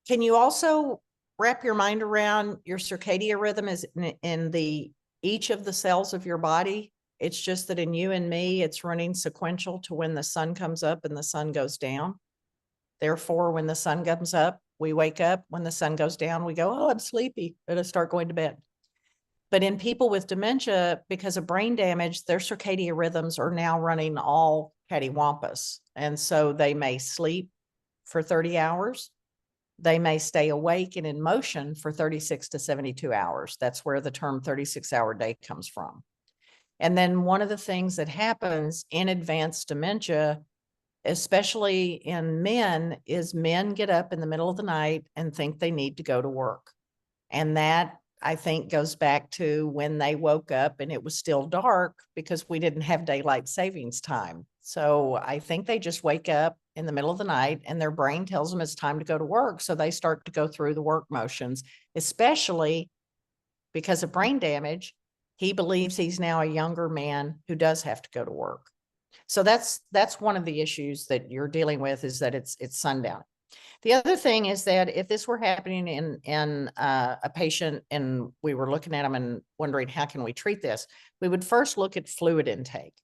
can you also wrap your mind around your circadian rhythm is in each of the cells of your body? It's just that in you and me, it's running sequential to when the sun comes up and the sun goes down. Therefore, when the sun comes up, we wake up. When the sun goes down, we go, oh, I'm sleepy. Better start going to bed. But in people with dementia, because of brain damage, their circadian rhythms are now running all cattywampus. And so they may sleep for 30 hours. They may stay awake and in motion for 36 to 72 hours. That's where the term 36-hour day comes from. And then one of the things that happens in advanced dementia, especially in men, is men get up in the middle of the night and think they need to go to work. And that, I think, goes back to when they woke up and it was still dark because we didn't have daylight savings time. So I think they just wake up in the middle of the night and their brain tells them it's time to go to work. So they start to go through the work motions, especially because of brain damage. He believes he's now a younger man who does have to go to work. So that's one of the issues that you're dealing with, is that it's sundown. The other thing is that if this were happening in a patient and we were looking at them and wondering, how can we treat this? We would first look at fluid intake,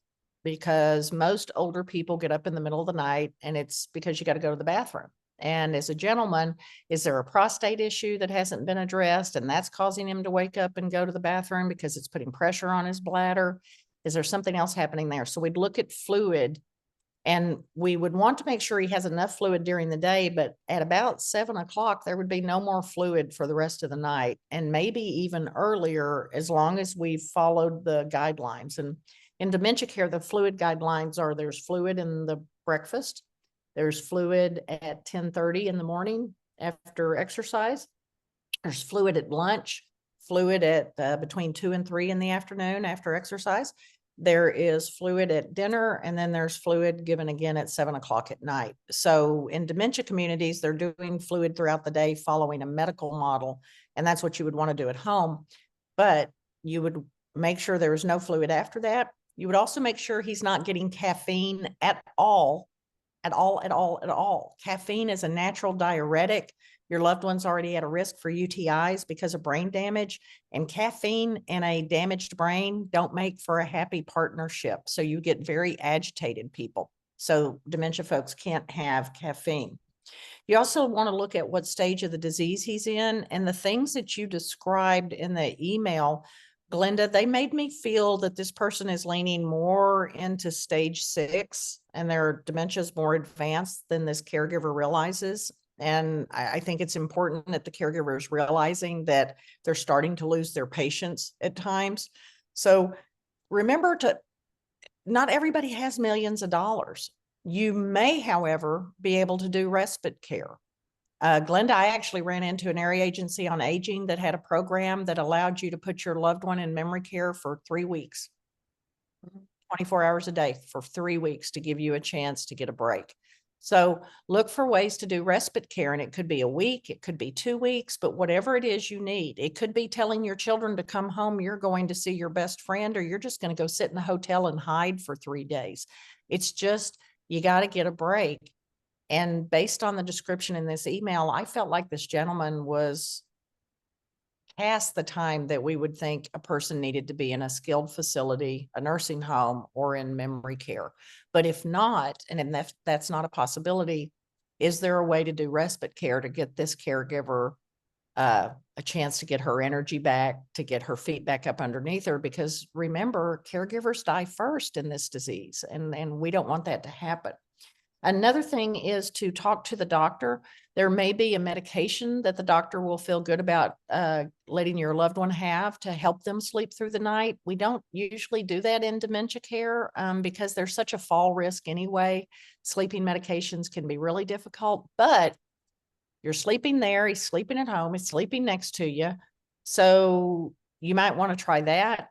because most older people get up in the middle of the night and it's because you got to go to the bathroom. And as a gentleman, is there a prostate issue that hasn't been addressed and that's causing him to wake up and go to the bathroom because it's putting pressure on his bladder? Is there something else happening there? So we'd look at fluid, and we would want to make sure he has enough fluid during the day, but at about 7 o'clock, there would be no more fluid for the rest of the night, and maybe even earlier, as long as we followed the guidelines. And in dementia care, the fluid guidelines are: there's fluid in the breakfast, there's fluid at 10:30 in the morning after exercise, there's fluid at lunch, fluid at between 2 and 3 in the afternoon after exercise. There is fluid at dinner, and then there's fluid given again at 7 o'clock at night. So in dementia communities, they're doing fluid throughout the day following a medical model, and that's what you would want to do at home. But you would make sure there is no fluid after that. You would also make sure he's not getting caffeine at all. Caffeine is a natural diuretic. Your loved one's already at a risk for UTIs because of brain damage, and caffeine and a damaged brain don't make for a happy partnership. So you get very agitated people. So dementia folks can't have caffeine. You also want to look at what stage of the disease he's in, and the things that you described in the email, Glenda, they made me feel that this person is leaning more into stage 6 and their dementia is more advanced than this caregiver realizes. And I think it's important that the caregiver is realizing that they're starting to lose their patience at times. So remember, not everybody has millions of dollars. You may, however, be able to do respite care. Glenda, I actually ran into an area agency on aging that had a program that allowed you to put your loved one in memory care for 3 weeks, 24 hours a day for 3 weeks, to give you a chance to get a break. So look for ways to do respite care, and it could be a week, it could be 2 weeks, but whatever it is you need. It could be telling your children to come home, you're going to see your best friend, or you're just going to go sit in the hotel and hide for 3 days. It's just, you got to get a break. And based on the description in this email, I felt like this gentleman was past the time that we would think a person needed to be in a skilled facility, a nursing home, or in memory care. But if not, and if that's not a possibility, is there a way to do respite care to get this caregiver a chance to get her energy back, to get her feet back up underneath her? Because remember, caregivers die first in this disease, and we don't want that to happen. Another thing is to talk to the doctor. There may be a medication that the doctor will feel good about letting your loved one have to help them sleep through the night. We don't usually do that in dementia care because there's such a fall risk anyway. Sleeping medications can be really difficult, but you're sleeping there, he's sleeping at home, he's sleeping next to you. So you might want to try that.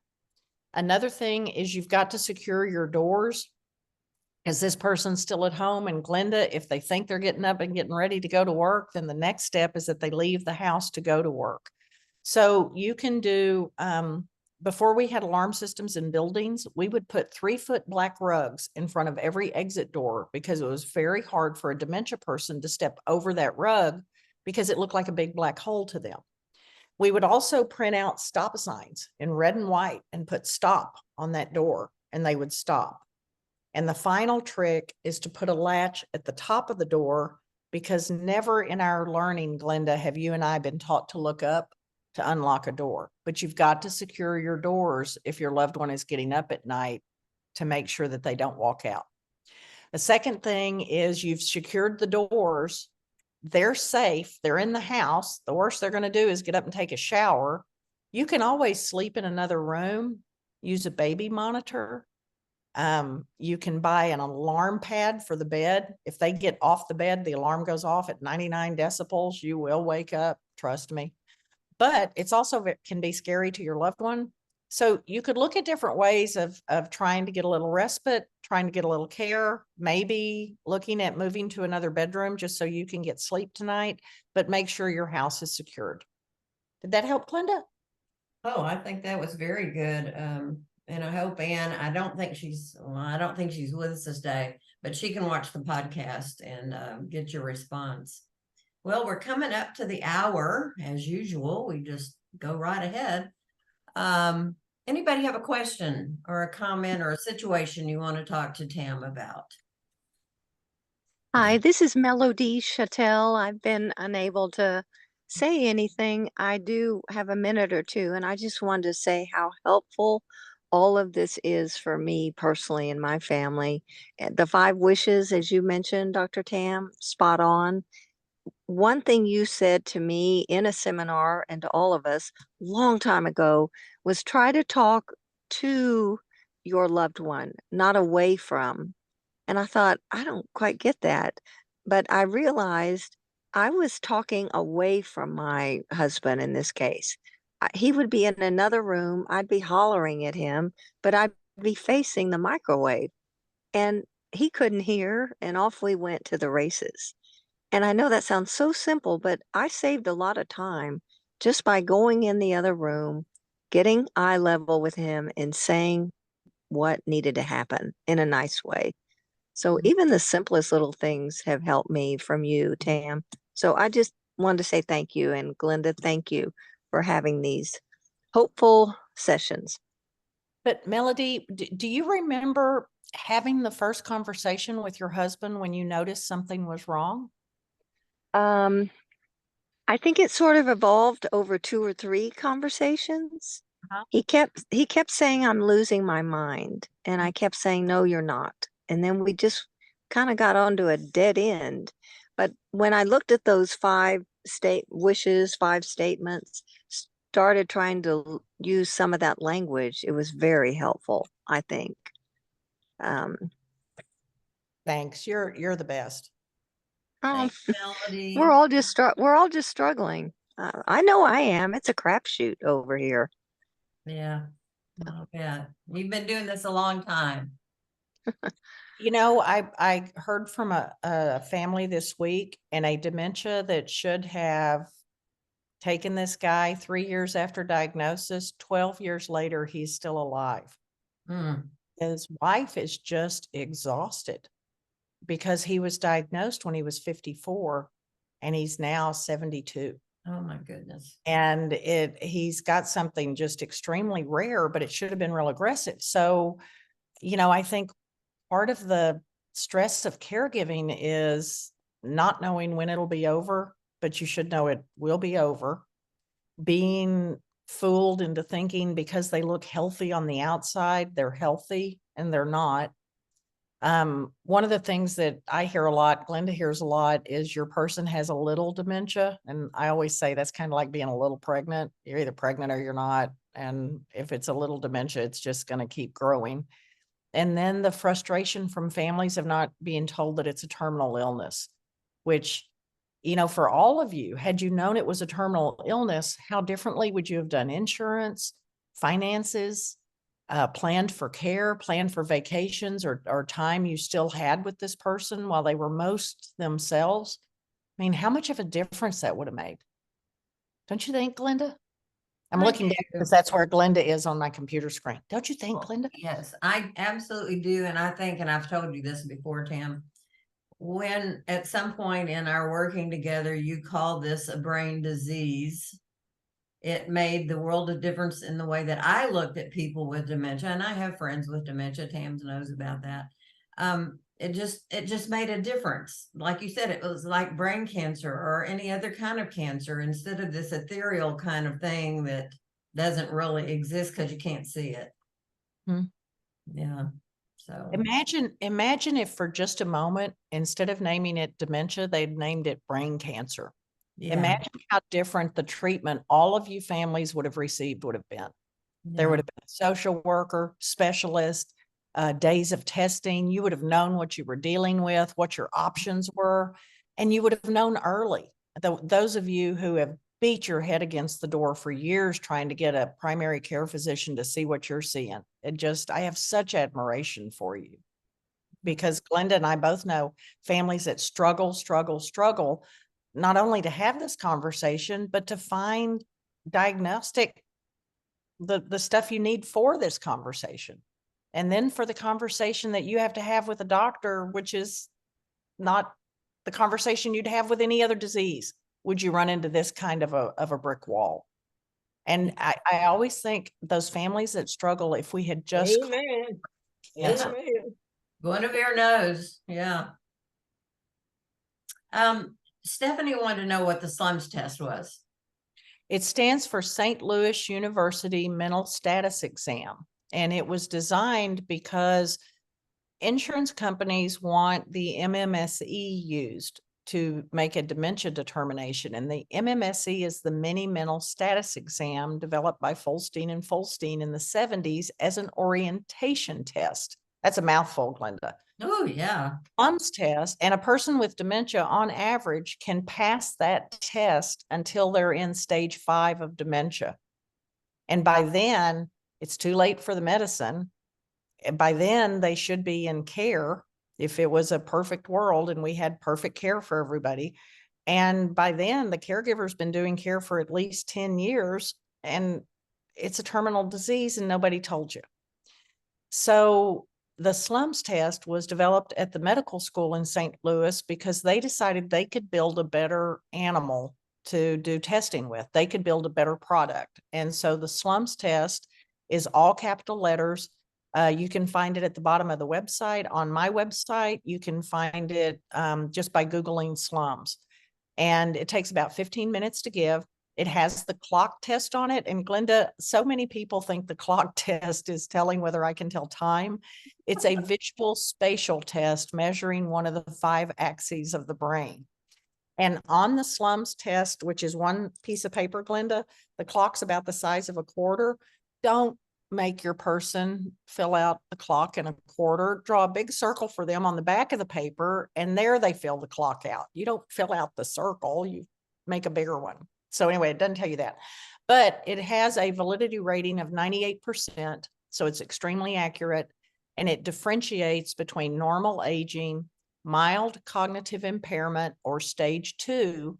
Another thing is you've got to secure your doors. Is this person still at home? And Glenda, if they think they're getting up and getting ready to go to work, then the next step is that they leave the house to go to work. So you can do, before we had alarm systems in buildings, we would put 3-foot black rugs in front of every exit door because it was very hard for a dementia person to step over that rug because it looked like a big black hole to them. We would also print out stop signs in red and white and put stop on that door, and they would stop. And the final trick is to put a latch at the top of the door, because never in our learning, Glenda, have you and I been taught to look up to unlock a door. But you've got to secure your doors if your loved one is getting up at night to make sure that they don't walk out. The second thing is you've secured the doors. They're safe. They're in the house. The worst they're going to do is get up and take a shower. You can always sleep in another room, use a baby monitor. You can buy an alarm pad for the bed. If they get off the bed, the alarm goes off at 99 decibels. You will wake up, trust me. But it's also can be scary to your loved one. So you could look at different ways of trying to get a little respite, trying to get a little care, maybe looking at moving to another bedroom just so you can get sleep tonight, but make sure your house is secured. Did that help, Glenda? Oh, I think that was very good. And I hope Ann, I don't think she's with us this day, but she can watch the podcast and get your response. Well, we're coming up to the hour as usual. We just go right ahead. Anybody have a question or a comment or a situation you want to talk to Tam about? Hi, this is Melody Chattel. I've been unable to say anything. I do have a minute or two, and I just wanted to say how helpful all of this is for me personally and my family. The 5 wishes, as you mentioned, Dr. Tam, spot on. One thing you said to me in a seminar and to all of us long time ago was try to talk to your loved one, not away from. And I thought, I don't quite get that. But I realized I was talking away from my husband in this case. He would be in another room. I'd be hollering at him, but I'd be facing the microwave. And he couldn't hear, and off we went to the races. And I know that sounds so simple, but I saved a lot of time just by going in the other room, getting eye level with him, and saying what needed to happen in a nice way. So even the simplest little things have helped me from you, Tam. So I just wanted to say thank you. And Glenda, thank you for having these hopeful sessions. But Melody, do you remember having the first conversation with your husband when you noticed something was wrong? I think it sort of evolved over 2 or 3 conversations. Uh-huh. He kept saying I'm losing my mind, and I kept saying no, you're not. And then we just kind of got onto a dead end. But when I looked at those 5 wishes, 5 statements, started trying to use some of that language, it was very helpful, I think. Thanks. You're the best. Thanks, Melody. We're all just struggling. I know I am. It's a crapshoot over here. Yeah. Oh, yeah. You've been doing this a long time. You know, I heard from a family this week and a dementia that should have taken this guy 3 years after diagnosis. 12 years later, he's still alive. Mm. His wife is just exhausted because he was diagnosed when he was 54 and he's now 72. Oh my goodness. And he's got something just extremely rare, but it should have been real aggressive. So, you know, I think part of the stress of caregiving is not knowing when it'll be over, but you should know it will be over. Being fooled into thinking because they look healthy on the outside, they're healthy and they're not. One of the things that I hear a lot, Glenda hears a lot, is your person has a little dementia. And I always say that's kind of like being a little pregnant. You're either pregnant or you're not. And if it's a little dementia, it's just going to keep growing. And then the frustration from families of not being told that it's a terminal illness, which, you know, for all of you, had you known it was a terminal illness, how differently would you have done insurance, finances, planned for care, planned for vacations or time you still had with this person while they were most themselves? I mean, how much of a difference that would have made? Don't you think, Glenda? I'm I looking do. down because that's where Glenda is on my computer screen. Don't you think, Well, Glenda? yes, I absolutely do. And I think, and I've told you this before, Tam, when at some point in our working together, you called this a brain disease, it made the world of difference in the way that I looked at people with dementia. And I have friends with dementia. Tam knows about that. It just made a difference. Like you said, it was like brain cancer or any other kind of cancer instead of this ethereal kind of thing that doesn't really exist because you can't see it. Hmm. Yeah. So Imagine if for just a moment, instead of naming it dementia, they'd named it brain cancer. yeah, Imagine how different the treatment all of you families would have received would have been. There would have been a social worker, specialist, days of testing. You would have known what you were dealing with, what your options were, and you would have known early. Those of you who have beat your head against the door for years trying to get a primary care physician to see what you're seeing. I have such admiration for you because Glenda and I both know families that struggle, not only to have this conversation, but to find diagnostic the stuff you need for this conversation. And then for the conversation that you have to have with a doctor, which is not the conversation you'd have with any other disease, would you run into this kind of a brick wall? And I always think those families that struggle, if we had just Amen. cancer. Amen. Guinevere knows. Yeah. Stephanie wanted to know what the slums test was. It stands for St. Louis University Mental Status Exam. And it was designed because insurance companies want the MMSE used to make a dementia determination. And the MMSE is the Mini Mental Status Exam developed by Folstein and Folstein in the 70s as an orientation test. That's a mouthful, Glenda. Oh, yeah. SLUMS test, and a person with dementia on average can pass that test until they're in stage 5 of dementia. And by then, it's too late for the medicine. By then, they should be in care if it was a perfect world and we had perfect care for everybody. And by then, the caregiver's been doing care for at least 10 years, and it's a terminal disease and nobody told you. So the SLUMS test was developed at the medical school in St. Louis because they decided they could build a better animal to do testing with. They could build a better product. And so the SLUMS test is all capital letters. You can find it at the bottom of the website. On my website, you can find it just by Googling SLUMS. And it takes about 15 minutes to give. It has the clock test on it. And Glenda, so many people think the clock test is telling whether I can tell time. It's a visual spatial test measuring one of the 5 axes of the brain. And on the SLUMS test, which is one piece of paper, Glenda, the clock's about the size of a quarter. Don't make your person fill out the clock in a quarter. Draw a big circle for them on the back of the paper, and there they fill the clock out. You don't fill out the circle, you make a bigger one. So anyway, it doesn't tell you that, but it has a validity rating of 98%. So it's extremely accurate. and it differentiates between normal aging, mild cognitive impairment, or stage 2,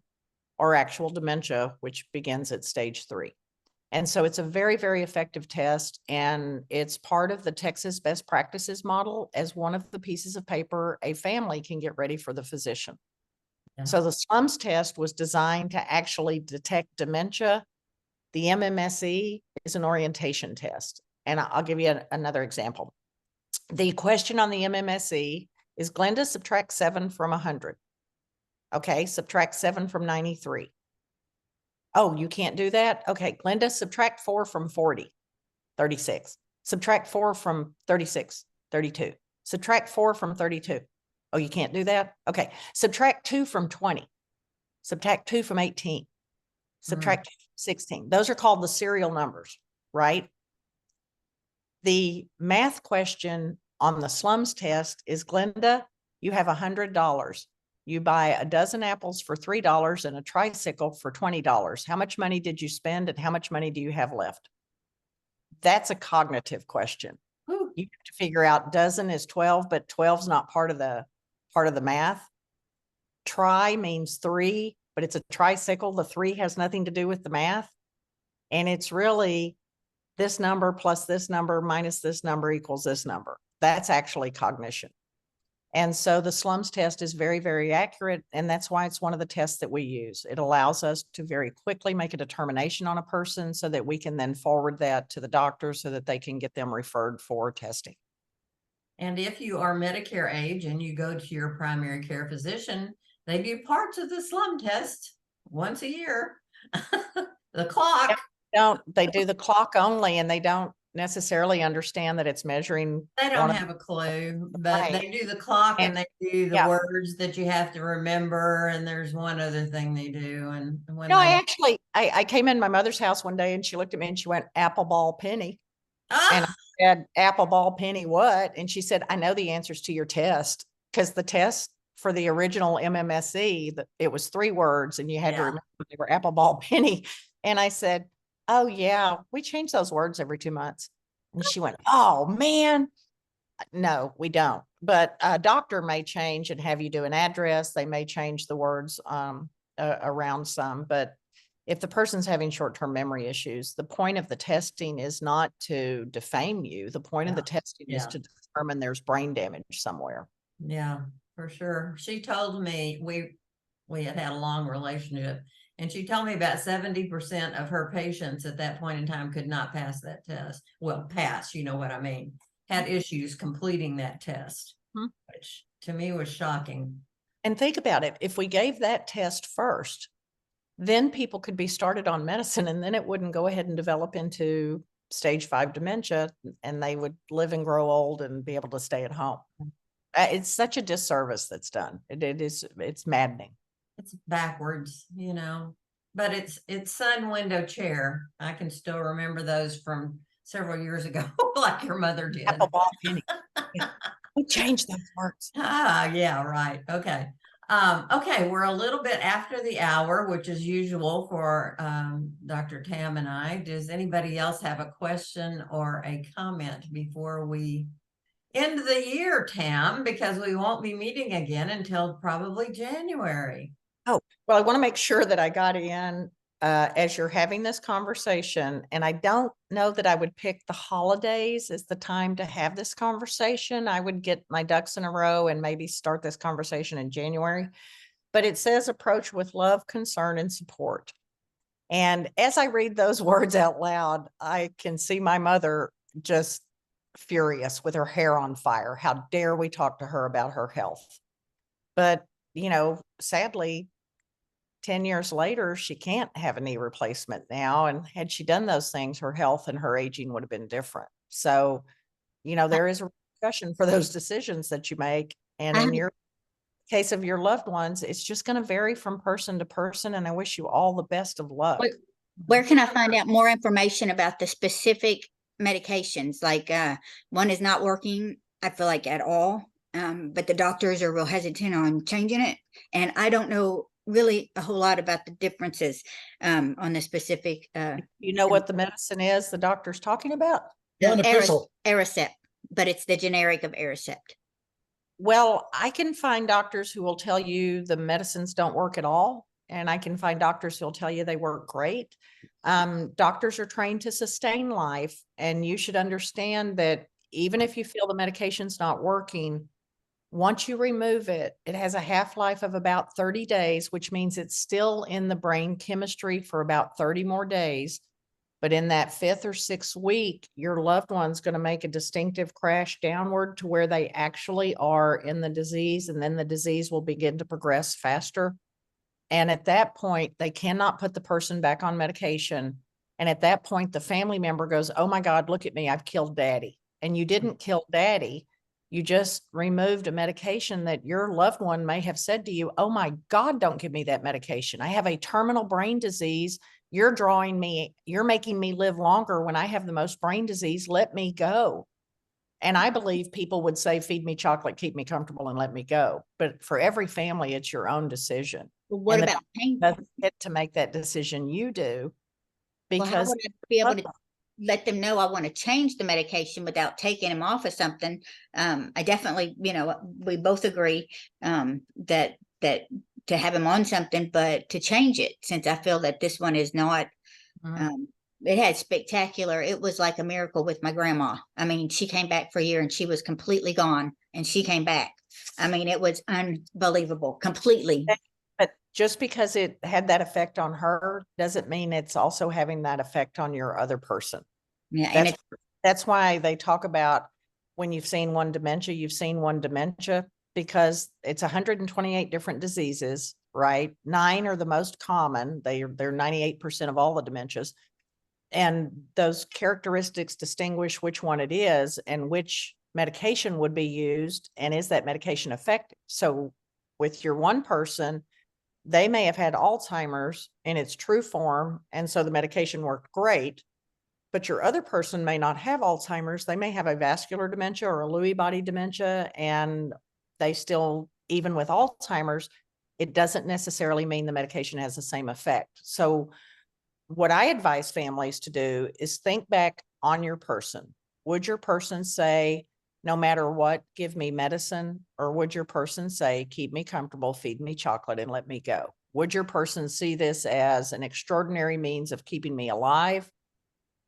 or actual dementia, which begins at stage 3. And so it's a very, very effective test, and it's part of the Texas best practices model as one of the pieces of paper a family can get ready for the physician. Yeah. So the SLUMS test was designed to actually detect dementia. The MMSE is an orientation test. And I'll give you another example. The question on the MMSE is, Glenda, subtract 7 from 100. Okay, subtract 7 from 93. Oh, you can't do that? Okay, Glenda, subtract 4 from 40, 36. Subtract 4 from 36, 32. Subtract 4 from 32. Oh, you can't do that? Okay, subtract 2 from 20. Subtract 2 from 18. Subtract 2 from 16. Those are called the serial numbers, right? The math question on the SLUMS test is, Glenda, you have $100. You buy a dozen apples for $3 and a tricycle for $20. How much money did you spend and how much money do you have left? That's a cognitive question. Ooh. You have to figure out dozen is 12, but 12 is not part of the math. Tri means 3, but it's a tricycle. The 3 has nothing to do with the math. And it's really this number plus this number minus this number equals this number. That's actually cognition. And so the SLUMS test is very, very accurate. And that's why it's one of the tests that we use. It allows us to very quickly make a determination on a person so that we can then forward that to the doctor so that they can get them referred for testing. And if you are Medicare age and you go to your primary care physician, they do parts of the SLUM test once a year. The clock. They do the clock only, and they don't necessarily understand that it's measuring. They don't have a clue, but Right. they do the clock and they do the Yeah. words that you have to remember. And there's one other thing they do. And when No, they I came in my mother's house one day and she looked at me and she went, apple ball penny. And ah, I said, apple ball penny what? And she said, I know the answers to your test, because the test for the original MMSE, it was 3 words and you had to Yeah. remember they were apple ball penny. And I said, oh yeah, we change those words every 2 months. And she went, oh man, no, we don't. But a doctor may change and have you do an address. They may change the words around some, but if the person's having short-term memory issues, the point of the testing is not to defame you. The point of the testing is to determine there's brain damage somewhere. Yeah, for sure. She told me we had a long relationship, and she told me about 70% of her patients at that point in time could not pass that test. Well, pass, you know what I mean, had issues completing that test, which to me was shocking. And think about it. If we gave that test first, then people could be started on medicine, and then it wouldn't go ahead and develop into stage 5 dementia, and they would live and grow old and be able to stay at home. It's such a disservice that's done. It's maddening. It's backwards, you know, but it's sun window chair. I can still remember those from several years ago, like your mother did. Apple ball penny. We changed those words. Ah, yeah, right. Okay. Okay, we're a little bit after the hour, which is usual for Dr. Tam and I. Does anybody else have a question or a comment before we end the year, Tam? Because we won't be meeting again until probably January. Oh, well, I want to make sure that I got in as you're having this conversation, and I don't know that I would pick the holidays as the time to have this conversation. I would get my ducks in a row and maybe start this conversation in January. But it says approach with love, concern, and support. And as I read those words out loud, I can see my mother just furious with her hair on fire. How dare we talk to her about her health? But, you know, sadly, 10 years later, she can't have a knee replacement now. And had she done those things, her health and her aging would have been different. So, you know, there is a repercussion for those decisions that you make. And in your case of your loved ones, it's just going to vary from person to person. And I wish you all the best of luck. Where can I find out more information about the specific medications? Like one is not working, I feel like, at all. But the doctors are real hesitant on changing it. And I don't know really a whole lot about the differences on the specific. You know what the medicine is the doctor's talking about? Aricept. but it's the generic of Aricept. Well, I can find doctors who will tell you the medicines don't work at all. And I can find doctors who'll tell you they work great. Doctors are trained to sustain life. And you should understand that even if you feel the medication's not working, once you remove it, it has a half-life of about 30 days, which means it's still in the brain chemistry for about 30 more days. But in that 5th or 6th week, your loved one's going to make a distinctive crash downward to where they actually are in the disease. And then the disease will begin to progress faster. And at that point, they cannot put the person back on medication. And at that point, the family member goes, oh my God, look at me, I've killed daddy. And you didn't kill daddy. You just removed a medication that your loved one may have said to you, oh my God, don't give me that medication. I have a terminal brain disease. You're making me live longer when I have the most brain disease. Let me go. And I believe people would say, feed me chocolate, keep me comfortable, and let me go. But for every family, it's your own decision. But what And the about pain? doesn't get to make that decision, you do. Well, how Because would I be able to let them know I want to change the medication without taking them off of something? I definitely, we both agree that to have him on something, but to change it, since I feel that this one is not. It had spectacular. It was like a miracle with my grandma. I mean, she came back for a year and she was completely gone, and she came back. I mean, it was unbelievable, completely. But just because it had that effect on her doesn't mean it's also having that effect on your other person. Yeah, and That's why they talk about when you've seen one dementia, you've seen one dementia, because it's 128 different diseases, right? 9 are the most common. They're 98% of all the dementias. And those characteristics distinguish which one it is and which medication would be used, and is that medication effective? So with your one person, they may have had Alzheimer's in its true form, and so the medication worked great. But your other person may not have Alzheimer's. They may have a vascular dementia or a Lewy body dementia, and they still, even with Alzheimer's, it doesn't necessarily mean the medication has the same effect. So what I advise families to do is think back on your person. Would your person say, no matter what, give me medicine? Or would your person say, keep me comfortable, feed me chocolate, and let me go? Would your person see this as an extraordinary means of keeping me alive?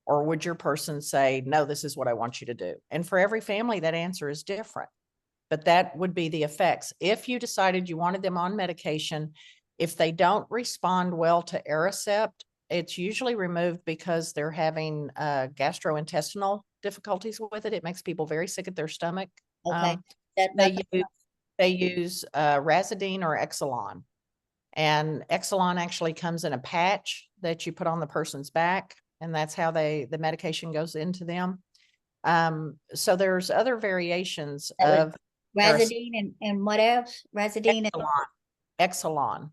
Or would your person say, no, this is what I want you to do? And for every family, that answer is different. But that would be the effects. If you decided you wanted them on medication, if they don't respond well to Aricept, it's usually removed because they're having gastrointestinal difficulties with it. It makes people very sick at their stomach. okay. They use Razidine or Exelon. And Exelon actually comes in a patch that you put on the person's back, and that's how the medication goes into them. So there's other variations of Razidine and what else? Razidine and Exelon.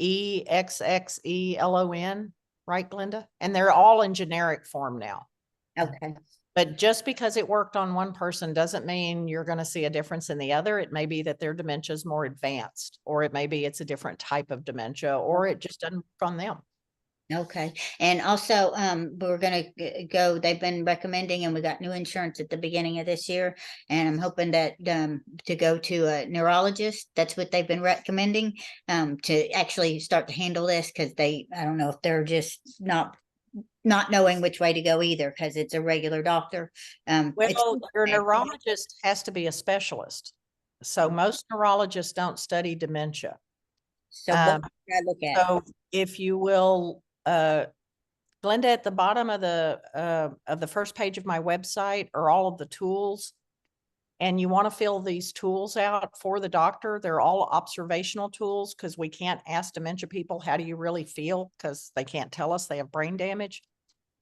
EXXELON, right, Glenda? And they're all in generic form now. okay. But just because it worked on one person doesn't mean you're going to see a difference in the other. It may be that their dementia is more advanced, or it may be it's a different type of dementia, or it just doesn't work on them. Okay. And also, we're going to go, they've been recommending, and we got new insurance at the beginning of this year. And I'm hoping that, to go to a neurologist. That's what they've been recommending, to actually start to handle this. Cause I don't know if they're just not knowing which way to go either, because it's a regular doctor. Well, your neurologist has to be a specialist. So most neurologists don't study dementia. So what should I look at? So if you will, Glenda, at the bottom of the first page of my website are all of the tools, and you want to fill these tools out for the doctor. They're all observational tools, because we can't ask dementia people, how do you really feel? Because they can't tell us, they have brain damage.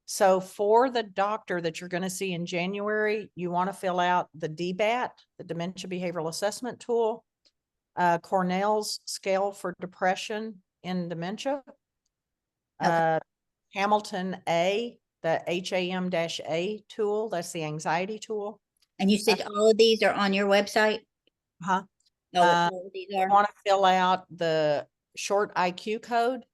So for the doctor that you're going to see in January, you want to fill out the DBAT, the Dementia Behavioral Assessment Tool, Cornell's Scale for Depression in Dementia, Hamilton A, the HAM-A tool, that's the anxiety tool. And you said all of these are on your website? Huh? No, all of these You are. want to fill out the short IQ code.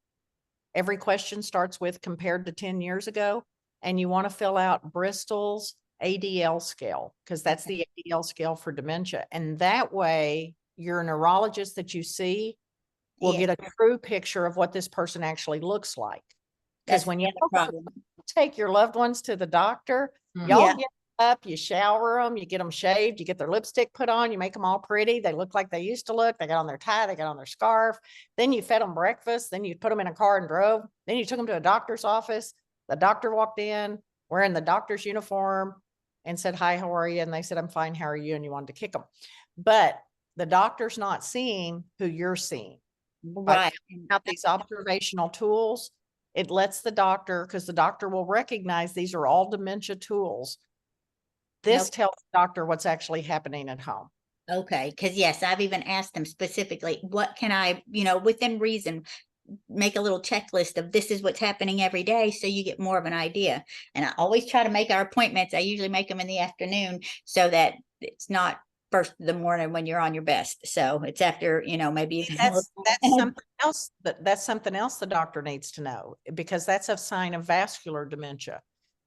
Every question starts with compared to 10 years ago. And you want to fill out Bristol's ADL scale, because that's the ADL scale for dementia. And that way your neurologist that you see will Yes. get a true picture of what this person actually looks like. Because That's when the you other problem. take your loved ones to the doctor, Mhm. y'all Yeah. get up, you shower them, you get them shaved, you get their lipstick put on, you make them all pretty. They look like they used to look. They got on their tie, they got on their scarf. Then you fed them breakfast. Then you put them in a car and drove. Then you took them to a doctor's office. The doctor walked in wearing the doctor's uniform and said, "Hi, how are you?" And they said, "I'm fine. How are you?" And you wanted to kick them. But the doctor's not seeing who you're seeing. Right. Out these observational tools, it lets the doctor, because the doctor will recognize these are all dementia tools. This Nope. tells the doctor what's actually happening at home. Okay, because yes, I've even asked them specifically, what can I, within reason, make a little checklist of this is what's happening every day, so you get more of an idea. And I always try to make our appointments. I usually make them in the afternoon so that it's not first of the morning when you're on your best. So it's after, maybe That's something else, that's something else the doctor needs to know, because that's a sign of vascular dementia.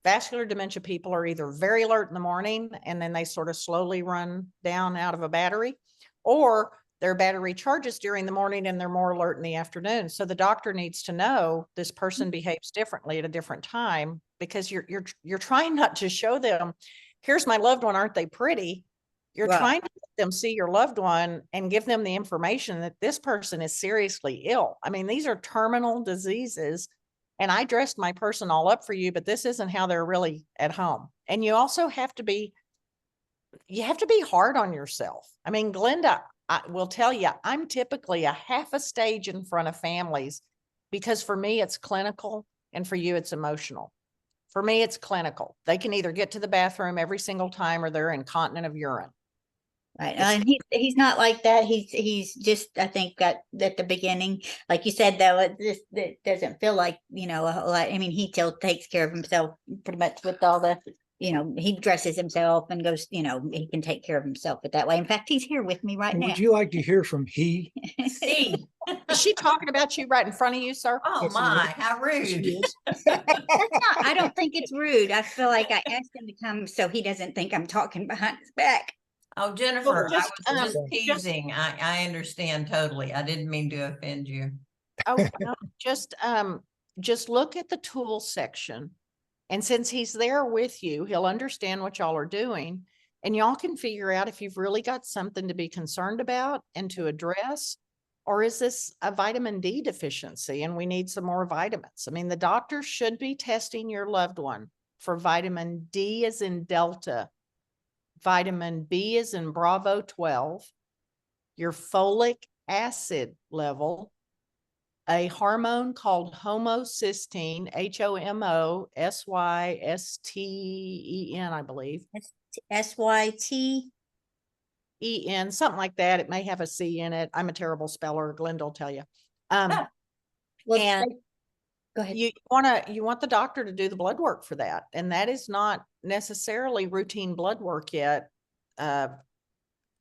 Vascular dementia people are either very alert in the morning and then they sort of slowly run down out of a battery, or their battery charges during the morning and they're more alert in the afternoon. So the doctor needs to know this person behaves differently at a different time, because you're trying not to show them, here's my loved one, aren't they pretty? You're Right. trying to let them see your loved one and give them the information that this person is seriously ill. I mean, these are terminal diseases, and I dressed my person all up for you, but this isn't how they're really at home. And you also have to be hard on yourself. I mean, Glenda, I will tell you, I'm typically a half a stage in front of families, because for me, it's clinical, and for you, it's emotional. For me, it's clinical. They can either get to the bathroom every single time or they're incontinent of urine. Right. It's- And he's not like that. He's just, I think, at the beginning, like you said, though, it doesn't feel like, a whole lot. I mean, he still takes care of himself pretty much with all the, he dresses himself and goes, he can take care of himself but that way. In fact, he's here with me right now. Would you like to hear from he? See, Is she talking about you right in front of you, sir? oh Yes, it my, how She rude. is. I don't think it's rude. I feel like I asked him to come so he doesn't think I'm talking behind his back. Oh, Jennifer, I just, was just just- teasing. I understand totally. I didn't mean to offend you. Oh, no, just look at the tool section. And since he's there with you, he'll understand what y'all are doing, and y'all can figure out if you've really got something to be concerned about and to address, or is this a vitamin D deficiency and we need some more vitamins? I mean, the doctor should be testing your loved one for vitamin D as in Delta, vitamin B as in Bravo 12, your folic acid level, a hormone called homocysteine, HOMOSYSTEN, I believe. SYT. EN, something like that. It may have a C in it. I'm a terrible speller. Glenda will tell you. Well, And go ahead. you want the doctor to do the blood work for that. And that is not necessarily routine blood work yet.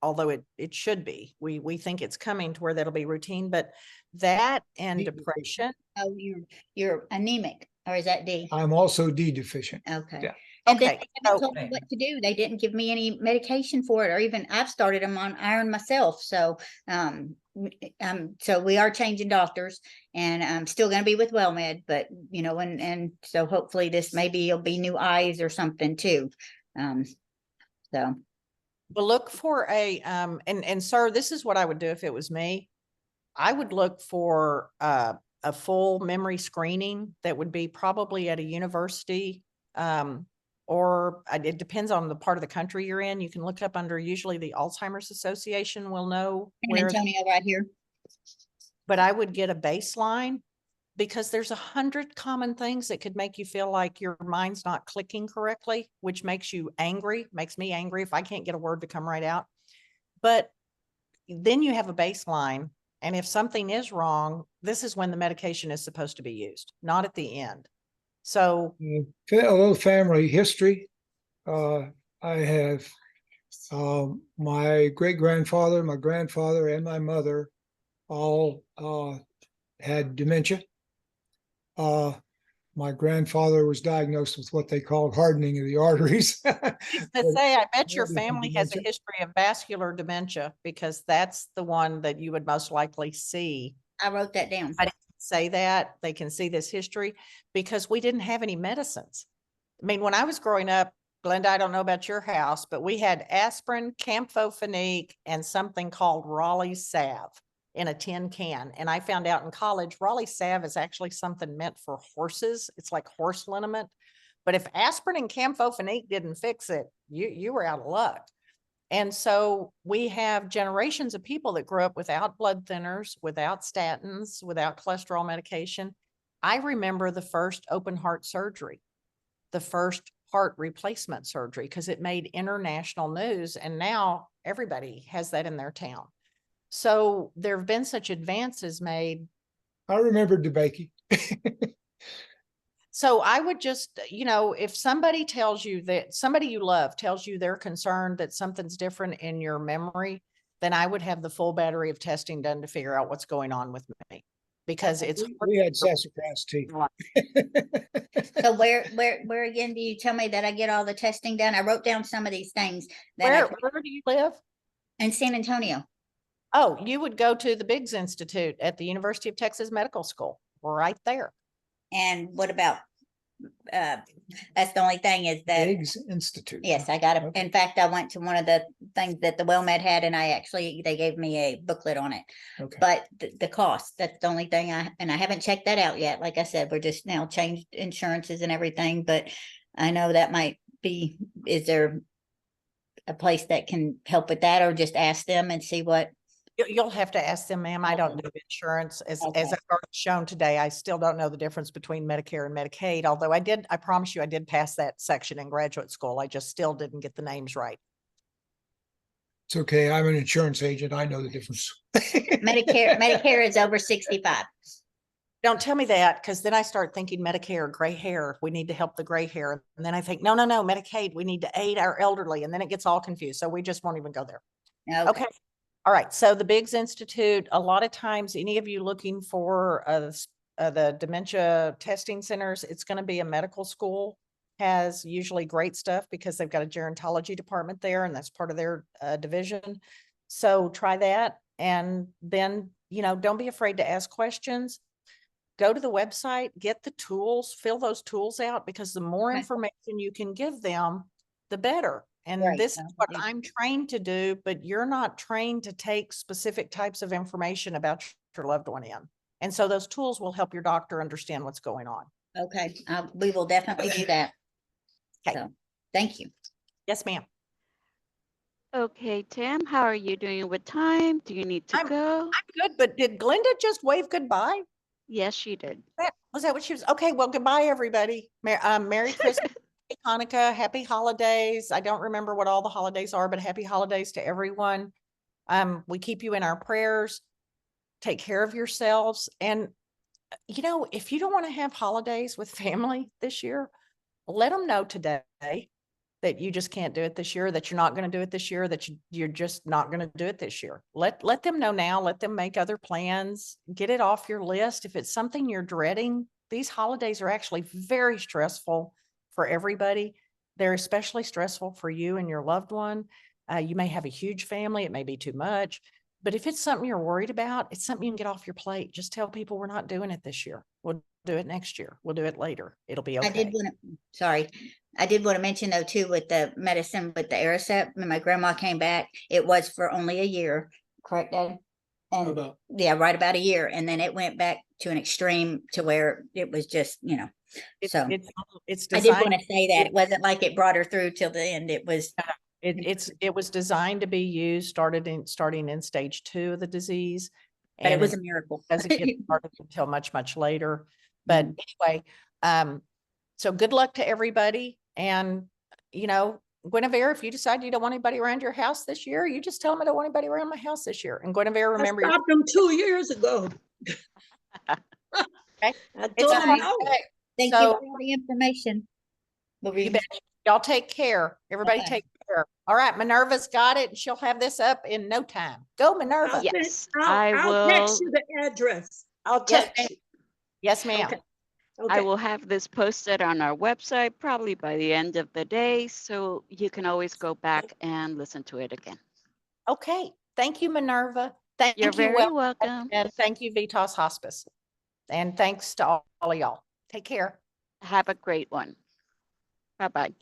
Although it should be. We think it's coming to where that'll be routine, but that and D depression. Oh, you're anemic, or is that D? I'm also D deficient. Okay. Yeah. And then Okay, they haven't so- told me what to do. They didn't give me any medication for it, or even I've started them on iron myself. So, so we are changing doctors, and I'm still going to be with WellMed, but and so hopefully this maybe it'll be new eyes or something too. So. Well, look for a, and sir, this is what I would do if it was me. I would look for a full memory screening that would be probably at a university, or it depends on the part of the country you're in. You can look up under, usually the Alzheimer's Association will know San where, Antonio right here. but I would get a baseline, because there's 100 common things that could make you feel like your mind's not clicking correctly, which makes you angry, makes me angry if I can't get a word to come right out. But then you have a baseline. And if something is wrong, this is when the medication is supposed to be used, not at the end. So A little family history. I have my great-grandfather, my grandfather, and my mother all had dementia. My grandfather was diagnosed with what they called hardening of the arteries. To But say, I bet your maybe some family has a dementia. history of vascular dementia because that's the one that you would most likely see. I wrote that down. I didn't say that. They can see this history because we didn't have any medicines. I mean, when I was growing up, Glenda, I don't know about your house, but we had aspirin, campho-phenique, and something called Raleigh salve in a tin can. And I found out in college, Raleigh salve is actually something meant for horses. It's like horse liniment. But if aspirin and campho-phenique didn't fix it, you were out of luck. And so we have generations of people that grew up without blood thinners, without statins, without cholesterol medication. I remember the first open heart surgery, the first heart replacement surgery, because it made international news. And now everybody has that in their town. So there have been such advances made. I remember DeBakey. So I would just, if somebody tells you that somebody you love tells you they're concerned that something's different in your memory, then I would have the full battery of testing done to figure out what's going on with me, because it's We had sassafras tea. So where again do you tell me that I get all the testing done? I wrote down some of these things that where do you live? in San Antonio. Oh, you would go to the Biggs Institute at the University of Texas Medical School, right there. And what about, that's the only thing is that, Biggs Institute. yes, I got it. Okay. In fact, I went to one of the things that the WellMed had and they gave me a booklet on it. Okay. But the cost, that's the only thing I haven't checked that out yet. Like I said, we're just now changed insurances and everything, but I know that might be, is there a place that can help with that, or just ask them and see what? You'll have to ask them, ma'am. I don't do insurance. As Okay. I've already shown today, I still don't know the difference between Medicare and Medicaid, although I promise you, I did pass that section in graduate school. I just still didn't get the names right. It's okay. I'm an insurance agent. I know the difference. Medicare is over 65. Don't tell me that, because then I start thinking Medicare, gray hair. We need to help the gray hair. And then I think, no, Medicaid, we need to aid our elderly. And then it gets all confused. So we just won't even go there. Okay. All right. So the Biggs Institute, a lot of times, any of you looking for the dementia testing centers, it's going to be a medical school, has usually great stuff because they've got a gerontology department there, and that's part of their division. So try that. And then, don't be afraid to ask questions. Go to the website, get the tools, fill those tools out, because the more Okay. information you can give them, the better. And Right. this is what I'm trained to do, but you're not trained to take specific types of information about your loved one in. And so those tools will help your doctor understand what's going on. Okay, we will definitely do that. Okay. So, thank you. Yes, ma'am. Okay, Tam, how are you doing with time? Do you need to go? I'm good, but did Glenda just wave goodbye? Yes, she did. Was that what she was? Okay, well, goodbye, everybody. Merry Christmas, Happy Hanukkah, happy holidays. I don't remember what all the holidays are, but happy holidays to everyone. We keep you in our prayers. Take care of yourselves. And, if you don't want to have holidays with family this year, let them know today that you just can't do it this year, that you're not going to do it this year, that you're just not going to do it this year. Let them know now. Let them make other plans. Get it off your list. If it's something you're dreading, these holidays are actually very stressful for everybody. They're especially stressful for you and your loved one. You may have a huge family. It may be too much. But if it's something you're worried about, it's something you can get off your plate. Just tell people we're not doing it this year. We'll do it next year. We'll do it later. It'll be okay. I did want to mention though too, with the medicine, with the Aricept, when my grandma came back, it was for only a year, correct, Dad? And yeah, right about a year. And then it went back to an extreme to where it was just, It's so it's I did want to say that it wasn't like it brought her through till the end. It was, it was designed to be used, starting in stage 2 of the disease. but it was a miracle. Doesn't get started until much, much later. But anyway, so good luck to everybody. And, Guinevere, if you decide you don't want anybody around your house this year, you just tell them I don't want anybody around my house this year. And Guinevere, remember, I stopped them 2 years ago. Okay. I It's told them okay. no. Thank you for all the information. You bet. Y'all take care. Everybody Okay. take care. All right. Minerva's got it. And she'll have this up in no time. Go, Minerva. Yes, I'll I text will. you the address. I'll Yes, text ma'am. you. Yes, ma'am. Okay. I Okay. will have this posted on our website probably by the end of the day, so you can always go back and listen to it again. Okay, thank you, Minerva. Thank You're you, very Will, welcome. and thank you, Vitas Hospice. And thanks to all of y'all. Take care. Have a great one. Bye-bye.